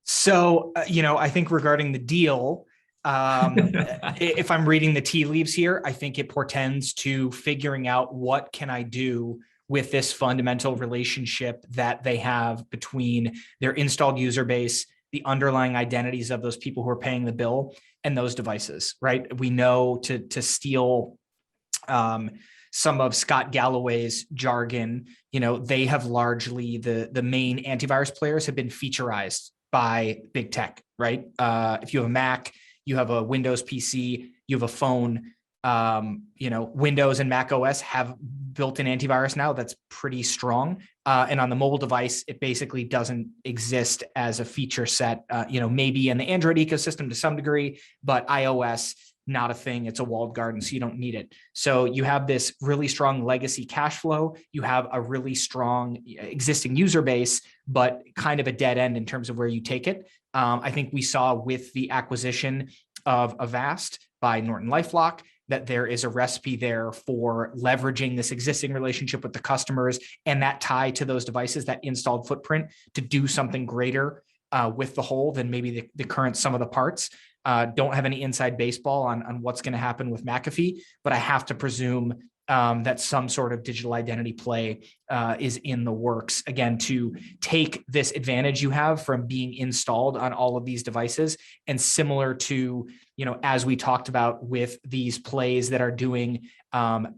So, I think regarding the deal, if I'm reading the tea leaves here, I think it portends to figuring out what can I do with this fundamental relationship that they have between their installed user base, the underlying identities of those people who are paying the bill, and those devices, right? We know to steal some of Scott Galloway's jargon, they have largely the main antivirus players have been featureized by big tech, right? If you have a Mac, you have a Windows PC, you have a phone, Windows and Mac OS have built-in antivirus now that's pretty strong. And on the mobile device, it basically doesn't exist as a feature set, maybe in the Android ecosystem to some degree, but iOS, not a thing. It's a walled garden, so you don't need it. So you have this really strong legacy cash flow. You have a really strong existing user base, but kind of a dead end in terms of where you take it. I think we saw with the acquisition of Avast by NortonLifeLock that there is a recipe there for leveraging this existing relationship with the customers and that tie to those devices, that installed footprint, to do something greater with the whole than maybe the current sum of the parts. Don't have any inside baseball on what's going to happen with McAfee, but I have to presume that some sort of digital identity play is in the works, again, to take this advantage you have from being installed on all of these devices. And similar to, as we talked about with these plays that are doing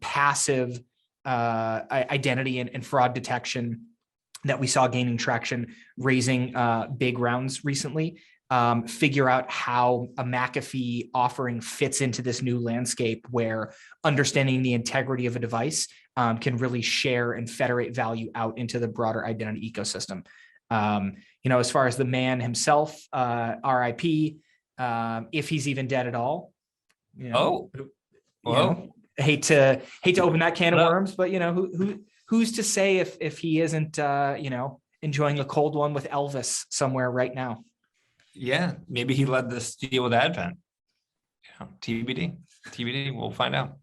passive identity and fraud detection that we saw gaining traction, raising big rounds recently, figure out how a McAfee offering fits into this new landscape where understanding the integrity of a device can really share and federate value out into the broader identity ecosystem. As far as the man himself, RIP, if he's even dead at all. Hate to open that can of worms, but who's to say if he isn't enjoying a cold one with Elvis somewhere right now? Yeah, maybe he led this deal with Advent. TBD, we'll find out.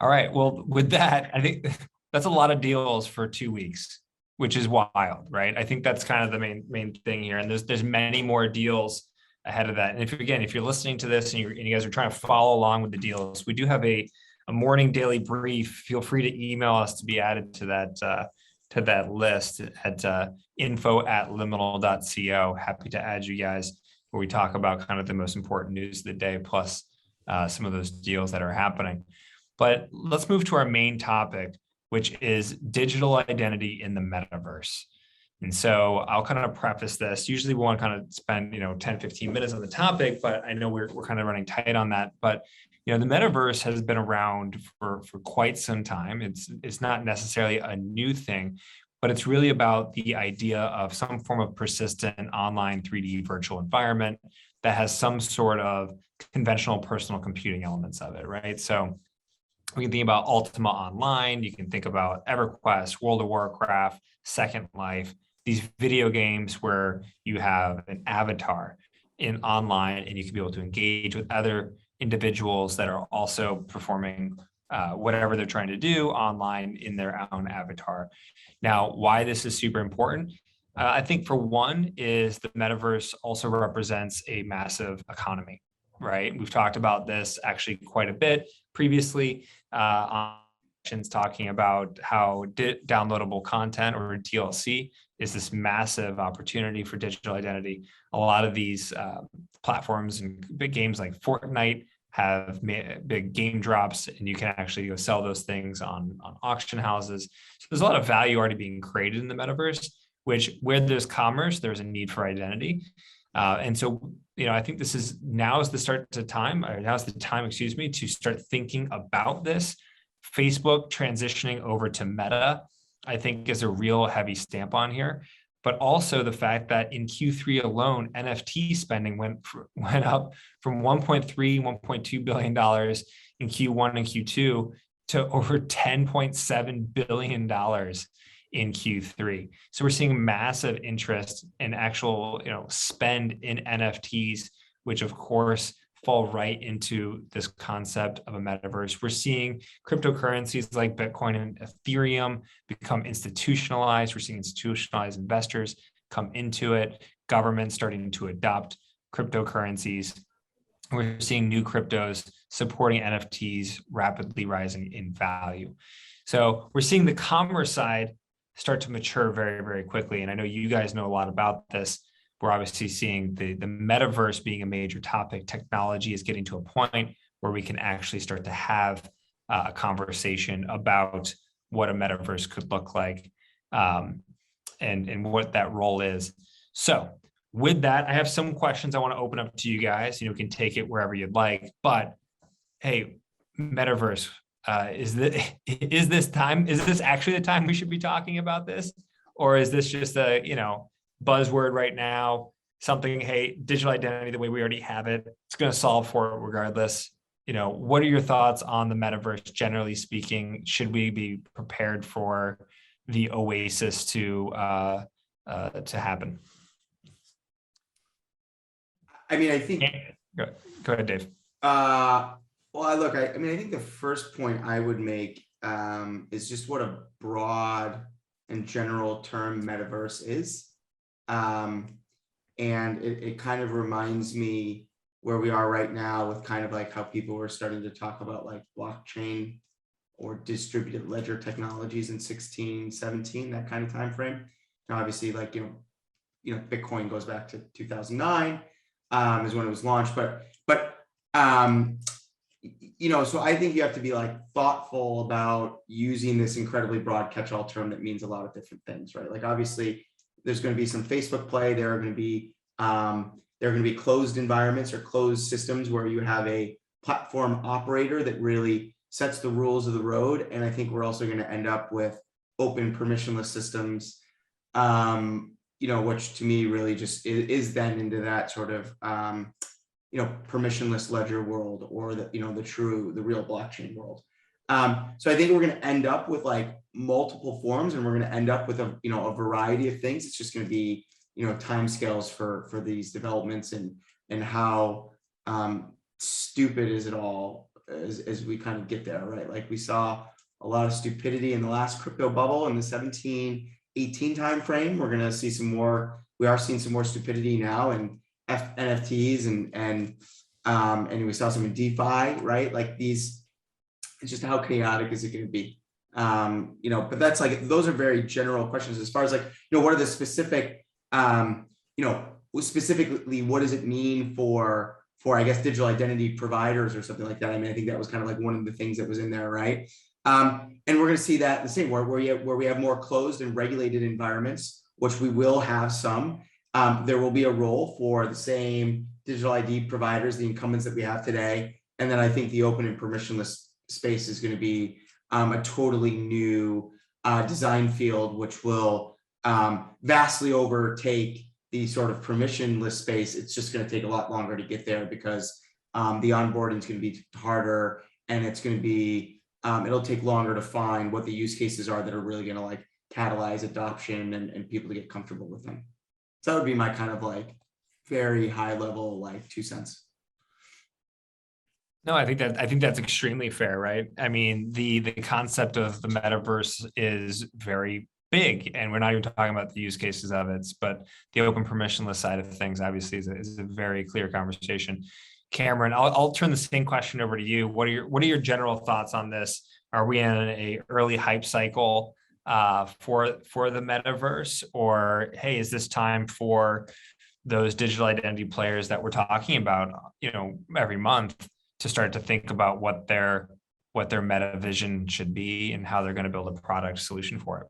All right, well, with that, I think that's a lot of deals for 2 weeks, which is wild, right? I think that's kind of the main thing here. And there's many more deals ahead of that. And if you're listening to this and you guys are trying to follow along with the deals, we do have a morning daily brief. Feel free to email us to be added to that list at info@liminal.co. Happy to add you guys, where we talk about kind of the most important news of the day, plus some of those deals that are happening. But let's move to our main topic, which is digital identity in the metaverse. And so I'll kind of preface this. Usually we want to kind of spend 10, 15 minutes on the topic, but I know we're kind of running tight on that. But the metaverse has been around for quite some time. It's not necessarily a new thing, but it's really about the idea of some form of persistent online 3D virtual environment that has some sort of conventional personal computing elements of it, right? So we can think about Ultima Online. You can think about EverQuest, World of Warcraft, Second Life, these video games where you have an avatar in online and you can be able to engage with other individuals that are also performing whatever they're trying to do online in their own avatar. Now, why this is super important, I think for one is the metaverse also represents a massive economy, right? We've talked about this actually quite a bit previously on talking about how downloadable content or DLC is this massive opportunity for digital identity. A lot of these platforms and big games like Fortnite have big game drops, and you can actually go sell those things on auction houses. So there's a lot of value already being created in the metaverse, which where there's commerce, there's a need for identity. And so, I think now is the time, excuse me, to start thinking about this. Facebook transitioning over to Meta, I think, is a real heavy stamp on here. But also the fact that in Q3 alone, NFT spending went up from $1.3, $1.2 billion in Q1 and Q2 to over $10.7 billion in Q3. So we're seeing massive interest in actual, spend in NFTs, which of course fall right into this concept of a metaverse. We're seeing cryptocurrencies like Bitcoin and Ethereum become institutionalized. We're seeing institutionalized investors come into it, governments starting to adopt cryptocurrencies. We're seeing new cryptos supporting NFTs rapidly rising in value. So we're seeing the commerce side start to mature very, very quickly. And I know you guys know a lot about this. We're obviously seeing the metaverse being a major topic. Technology is getting to a point where we can actually start to have a conversation about what a metaverse could look like and what that role is. So with that, I have some questions I want to open up to you guys. You can take it wherever you'd like. But hey, metaverse, is this actually the time we should be talking about this? Or is this just a, buzzword right now, something, hey, digital identity, the way we already have it, it's going to solve for it regardless. What are your thoughts on the metaverse, generally speaking? Should we be prepared for the oasis to happen? I mean, I think. Go ahead, Dave. Well, look, I think the first point I would make is just what a broad and general term metaverse is. And it kind of reminds me where we are right now with kind of like how people were starting to talk about like blockchain or distributed ledger technologies in 16, 17, that kind of time frame. Now, obviously, like, Bitcoin goes back to 2009 is when it was launched. But so I think you have to be like thoughtful about using this incredibly broad catch-all term that means a lot of different things, right? Like, obviously, there's going to be some Facebook play. There are going to be closed environments or closed systems where you have a platform operator that really sets the rules of the road. And I think we're also going to end up with open permissionless systems, which to me really just is then into that sort of permissionless ledger world, or the real blockchain world. So I think we're going to end up with like multiple forms, and we're going to end up with a variety of things. It's just going to be, timescales for these developments and how stupid is it all as we kind of get there, right? Like, we saw a lot of stupidity in the last crypto bubble in the 17, 18 timeframe. We're going to see some more. We are seeing some more stupidity now in NFTs and we saw some in DeFi, right? Like, these. It's just how chaotic is it going to be? But that's like, those are very general questions as far as like, what are the specific, specifically, what does it mean for I guess digital identity providers or something like that? I mean, I think that was kind of like one of the things that was in there, right? And we're going to see that the same where we have more closed and regulated environments, which we will have some. There will be a role for the same digital ID providers, the incumbents that we have today, and then I think the open and permissionless space is going to be a totally new design field, which will vastly overtake the sort of permissionless space. It's just going to take a lot longer to get there because the onboarding is going to be harder, and it's going to be it'll take longer to find what the use cases are that are really going to like catalyze adoption and people to get comfortable with them. So that would be my kind of like very high level like 2 cents. No, I think that's extremely fair, right? I mean, the concept of the metaverse is very big, and we're not even talking about the use cases of it, but the open permissionless side of things obviously is a very clear conversation. Cameron, I'll turn the same question over to you. What are your general thoughts on this? Are we in a early hype cycle for the metaverse, or hey, is this time for those digital identity players that we're talking about, every month, to start to think about what their meta vision should be and how they're going to build a product solution for it?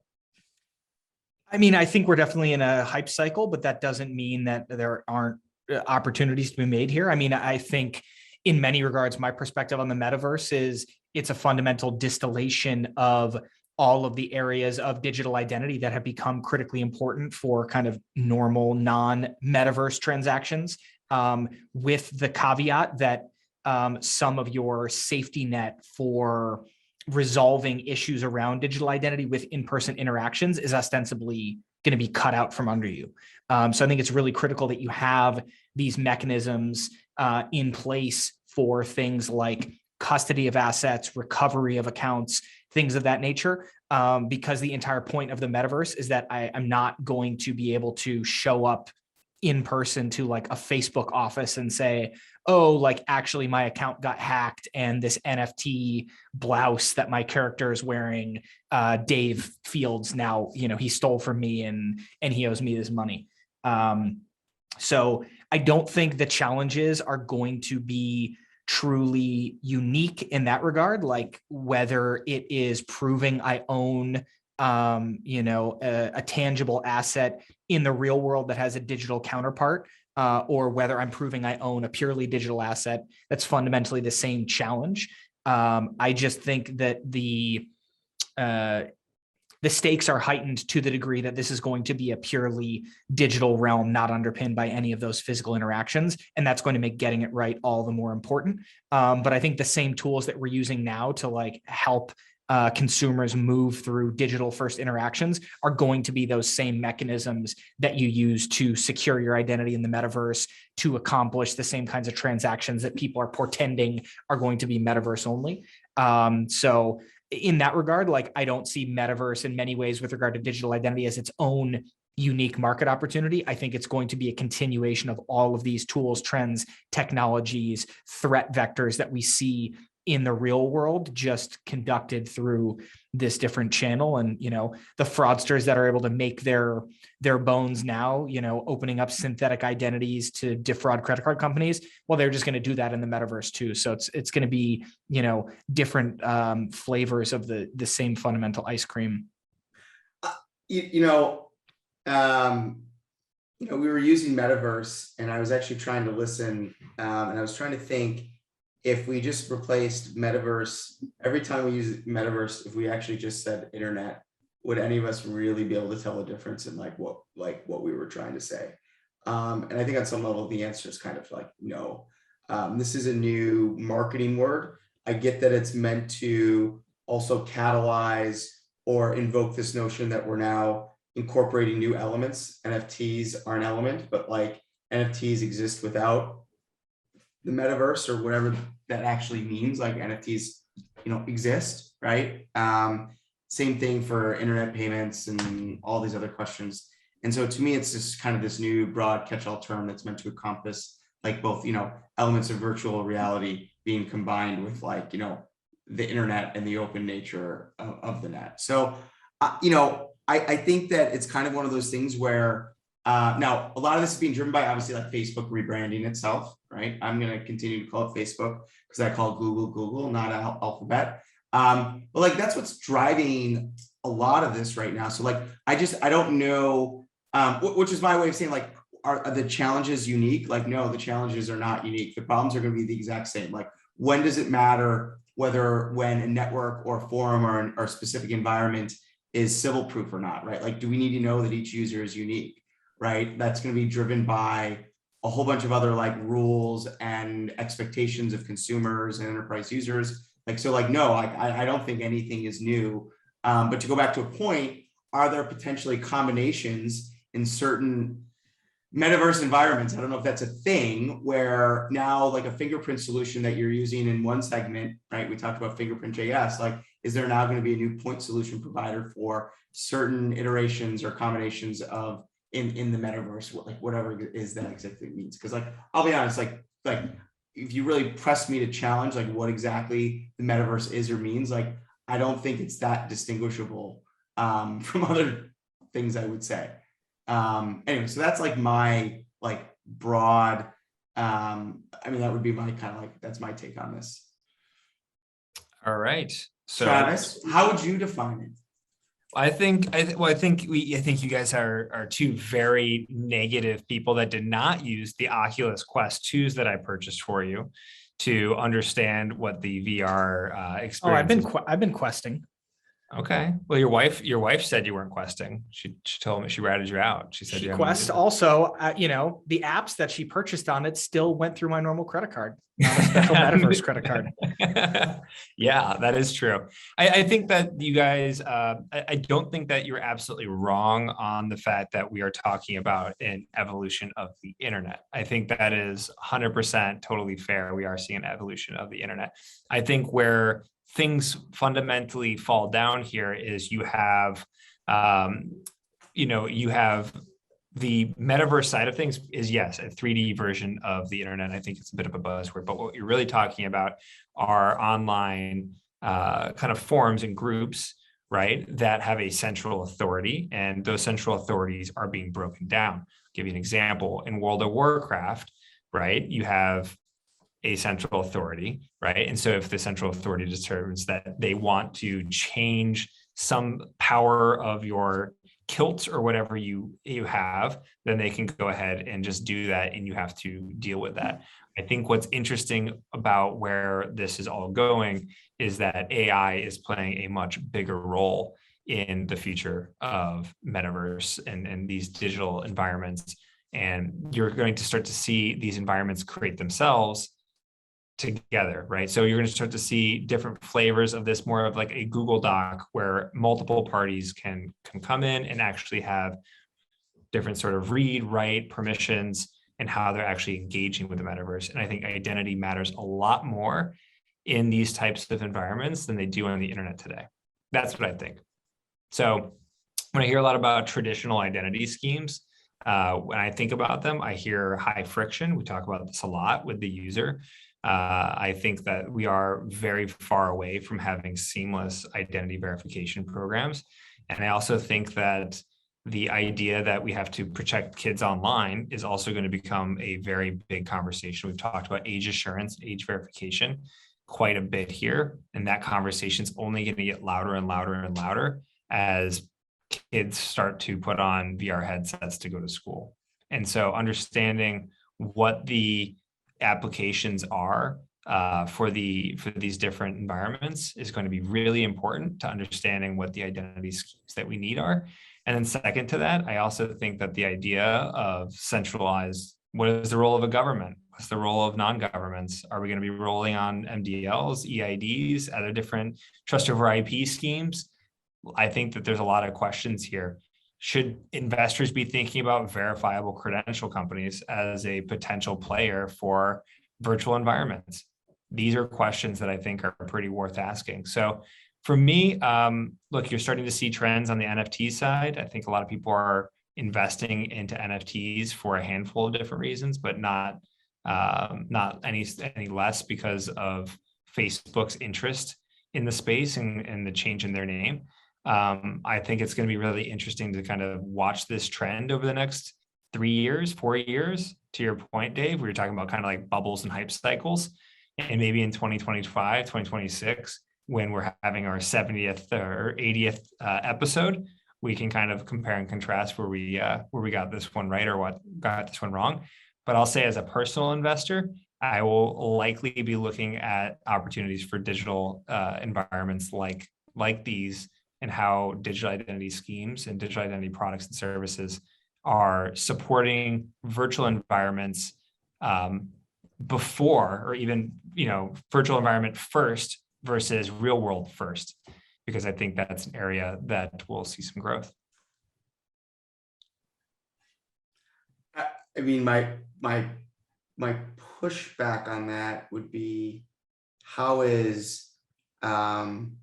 I mean, I think we're definitely in a hype cycle, but that doesn't mean that there aren't opportunities to be made here. I mean, I think in many regards, my perspective on the metaverse is it's a fundamental distillation of all of the areas of digital identity that have become critically important for kind of normal non-metaverse transactions, with the caveat that some of your safety net for resolving issues around digital identity with in-person interactions is ostensibly going to be cut out from under you. So I think it's really critical that you have these mechanisms in place for things like custody of assets, recovery of accounts, things of that nature, because the entire point of the metaverse is that I'm not going to be able to show up in person to like a Facebook office and say, oh, like actually my account got hacked and this NFT blouse that my character is wearing, Dave Fields, now, he stole from me and he owes me this money. So I don't think the challenges are going to be truly unique in that regard, like whether it is proving I own a tangible asset in the real world that has a digital counterpart, or whether I'm proving I own a purely digital asset. That's fundamentally the same challenge. I just think that the stakes are heightened to the degree that this is going to be a purely digital realm, not underpinned by any of those physical interactions. And that's going to make getting it right all the more important. But I think the same tools that we're using now to like help consumers move through digital first interactions are going to be those same mechanisms that you use to secure your identity in the metaverse to accomplish the same kinds of transactions that people are portending are going to be metaverse only. So in that regard, like I don't see metaverse in many ways with regard to digital identity as its own unique market opportunity. I think it's going to be a continuation of all of these tools, trends, technologies, threat vectors that we see in the real world, just conducted through this different channel. And, the fraudsters that are able to make their bones now, opening up synthetic identities to defraud credit card companies, well, they're just going to do that in the metaverse too. So it's going to be, different flavors of the same fundamental ice cream. We were using Metaverse, and I was actually trying to listen, and I was trying to think, if we just replaced metaverse, every time we use metaverse, if we actually just said internet, would any of us really be able to tell the difference in what we were trying to say? And I think on some level, the answer is kind of like, no. This is a new marketing word. I get that it's meant to also catalyze or invoke this notion that we're now incorporating new elements. NFTs are an element, but like NFTs exist without the metaverse or whatever that actually means. Like NFTs, exist, right? Same thing for internet payments and all these other questions. And so to me, it's just kind of this new broad catch-all term that's meant to encompass like both, elements of virtual reality being combined with like, the internet and the open nature of the net. So, I think that it's kind of one of those things where now, a lot of this is being driven by obviously like Facebook rebranding itself, right? I'm going to continue to call it Facebook because I call Google, not Alphabet. But like that's what's driving a lot of this right now. So like I don't know, which is my way of saying like, are the challenges unique? Like, no, the challenges are not unique. The problems are going to be the exact same. Like, when does it matter when a network or forum or a specific environment is civil proof or not, right? Like, do we need to know that each user is unique? Right? That's going to be driven by a whole bunch of other like rules and expectations of consumers and enterprise users. Like, so like, no, I don't think anything is new. But to go back to a point, are there potentially combinations in certain metaverse environments. I don't know if that's a thing where now like a fingerprint solution that you're using in one segment, right? We talked about fingerprint JS, like, is there now going to be a new point solution provider for certain iterations or combinations of in the metaverse, like whatever it is that exactly means? Because like, I'll be honest, like if you really press me to challenge like what exactly the metaverse is or means, like I don't think it's that distinguishable from other things, I would say. Anyway, so that's like my like broad, I mean, that would be my kind of like, that's my take on this. All right. So Travis, how would you define it? I think you guys are two very negative people that did not use the Oculus Quest 2s that I purchased for you to understand what the VR experience. Oh, I've been questing. Okay. Well, your wife said you weren't questing. She told me, she ratted you out. She said She you haven't Quest used it. also, the apps that she purchased on it still went through my normal credit card, not a special Metaverse credit card. Yeah, that is true. I think that you guys, I don't think that you're absolutely wrong on the fact that we are talking about an evolution of the internet. I think that is 100% totally fair. We are seeing an evolution of the internet. I think where things fundamentally fall down here is you have, you have the metaverse side of things is, yes, a 3D version of the internet. I think it's a bit of a buzzword, but what you're really talking about are online kind of forums and groups, right, that have a central authority, and those central authorities are being broken down. I'll give you an example. In World of Warcraft, right, you have a central authority, right? And so if the central authority determines that they want to change some power of your kilt or whatever you have, then they can go ahead and just do that, and you have to deal with that. I think what's interesting about where this is all going is that AI is playing a much bigger role in the future of metaverse and these digital environments. And you're going to start to see these environments create themselves together, right? So you're going to start to see different flavors of this, more of like a Google Doc where multiple parties can come in and actually have different sort of read, write, permissions, and how they're actually engaging with the metaverse. And I think identity matters a lot more in these types of environments than they do on the internet today. That's what I think. So when I hear a lot about traditional identity schemes, when I think about them, I hear high friction. We talk about this a lot with the user. I think that we are very far away from having seamless identity verification programs. And I also think that the idea that we have to protect kids online is also going to become a very big conversation. We've talked about age assurance, age verification quite a bit here. And that conversation is only going to get louder and louder and louder as kids start to put on VR headsets to go to school. And so understanding what the applications are for these different environments is going to be really important to understanding what the identity schemes that we need are. And then second to that, I also think that the idea of centralized, what is the role of a government? What's the role of non-governments? Are we going to be rolling on MDLs, eIDs, other different trust over IP schemes? I think that there's a lot of questions here. Should investors be thinking about verifiable credential companies as a potential player for virtual environments? These are questions that I think are pretty worth asking. So for me, look, you're starting to see trends on the NFT side. I think a lot of people are investing into NFTs for a handful of different reasons, but not any less because of Facebook's interest in the space and the change in their name. I think it's going to be really interesting to kind of watch this trend over the next 3 years, 4 years. To your point, Dave, we were talking about kind of like bubbles and hype cycles. And maybe in 2025, 2026, when we're having our 70th or 80th episode, we can kind of compare and contrast where we got this one right or what got this one wrong. But I'll say as a personal investor, I will likely be looking at opportunities for digital environments like these, and how digital identity schemes and digital identity products and services are supporting virtual environments before, or even, virtual environment first versus real world first, because I think that's an area that will see some growth. I mean, my pushback on that would be, how is, and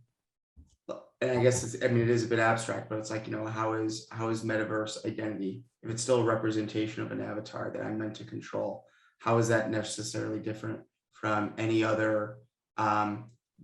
I guess it's, I mean, it is a bit abstract, but it's like, how is metaverse identity, if it's still a representation of an avatar that I'm meant to control, how is that necessarily different from any other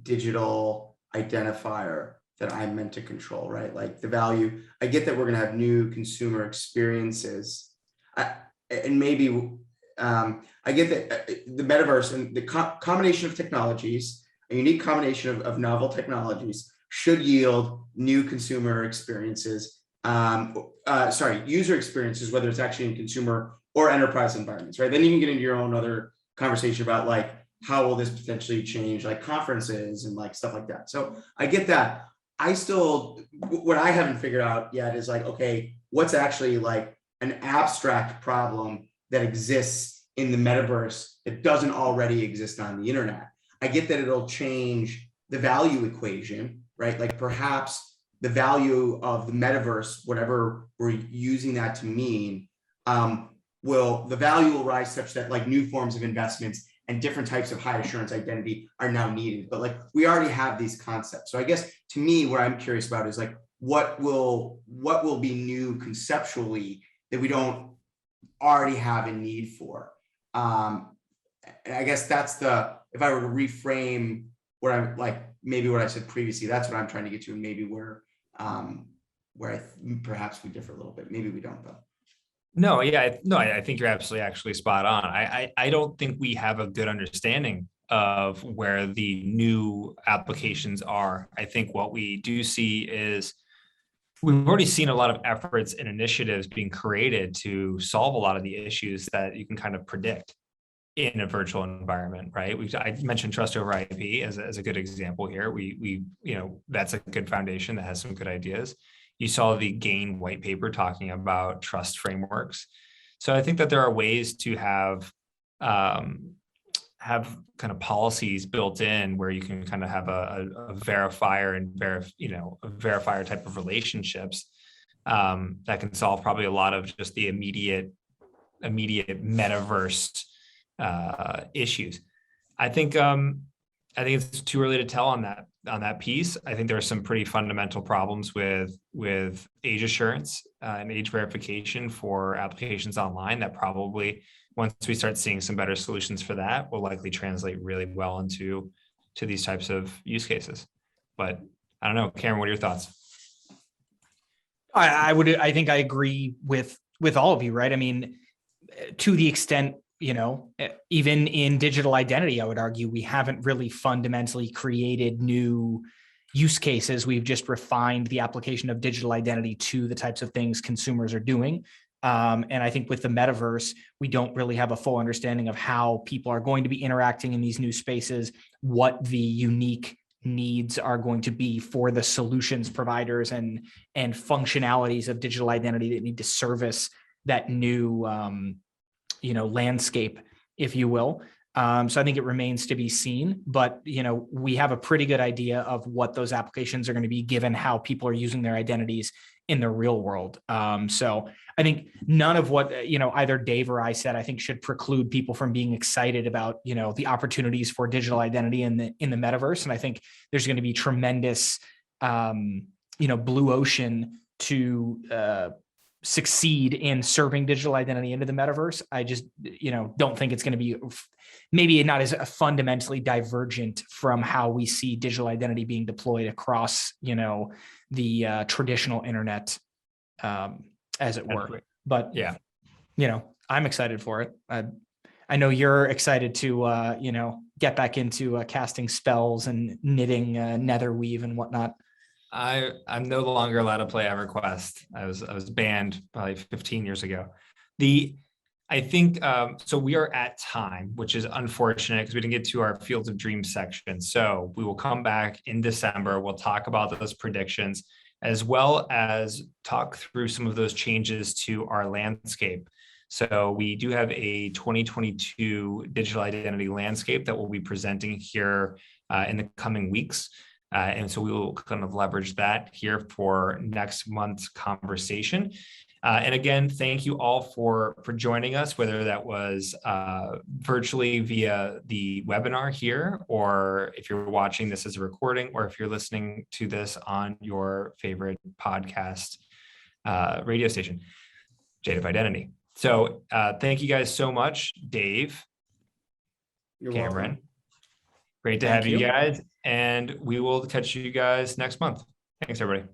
digital identifier that I'm meant to control, right? Like the value, I get that we're going to have new consumer experiences. And maybe I get that the metaverse and the combination of technologies, a unique combination of novel technologies, should yield new consumer experiences, user experiences, whether it's actually in consumer or enterprise environments, right? Then you can get into your own other conversation about like, how will this potentially change like conferences and like stuff like that. So I get that. What I haven't figured out yet is like, okay, what's actually like an abstract problem that exists in the metaverse that doesn't already exist on the internet. I get that it'll change the value equation, right? Like perhaps the value of the metaverse, whatever we're using that to mean, the value will rise such that like new forms of investments and different types of high assurance identity are now needed. But like we already have these concepts. So I guess to me, what I'm curious about is like, what will be new conceptually that we don't already have a need for? And I guess that's if I were to reframe what I'm like, maybe what I said previously, that's what I'm trying to get to, and maybe where perhaps we differ a little bit. Maybe we don't though. No, yeah, no, I think you're absolutely actually spot on. I don't think we have a good understanding of where the new applications are. I think what we do see is we've already seen a lot of efforts and initiatives being created to solve a lot of the issues that you can kind of predict in a virtual environment, right? I mentioned trust over IP as a good example here. We that's a good foundation that has some good ideas. You saw the GAIN white paper talking about trust frameworks. So I think that there are ways to have kind of policies built in where you can kind of have a verifier and a verifier type of relationships that can solve probably a lot of just the immediate metaverse issues. I think it's too early to tell on that piece. I think there are some pretty fundamental problems with age assurance and age verification for applications online that probably, once we start seeing some better solutions for that, will likely translate really well into these types of use cases. But I don't know, Cameron, what are your thoughts? I think I agree with all of you, right? I mean, to the extent, even in digital identity, I would argue we haven't really fundamentally created new use cases. We've just refined the application of digital identity to the types of things consumers are doing. And I think with the metaverse, we don't really have a full understanding of how people are going to be interacting in these new spaces, what the unique needs are going to be for the solutions providers and functionalities of digital identity that need to service that new landscape, if you will. So I think it remains to be seen, but we have a pretty good idea of what those applications are going to be given how people are using their identities in the real world. So I think none of what either Dave or I said, I think, should preclude people from being excited about the opportunities for digital identity in the metaverse. And I think there's going to be tremendous blue ocean to succeed in serving digital identity into the metaverse. I just, don't think it's going to be, maybe not as fundamentally divergent from how we see digital identity being deployed across, the traditional internet, as it were. But yeah, I'm excited for it. I know you're excited to, get back into casting spells and knitting netherweave and whatnot. I'm no longer allowed to play EverQuest. I was banned probably 15 years ago. I think so. We are at time, which is unfortunate because we didn't get to our Fields of Dreams section. So we will come back in December. We'll talk about those predictions as well as talk through some of those changes to our landscape. So we do have a 2022 digital identity landscape that we'll be presenting here in the coming weeks. And so we will kind of leverage that here for next month's conversation. And again, thank you all for joining us, whether that was virtually via the webinar here, or if you're watching this as a recording, or if you're listening to this on your favorite podcast radio station, Jade of Identity. So thank you guys so much, Dave, You're Cameron. welcome. Great to Thank have you you. guys, and we will catch you guys next month. Thanks, everybody.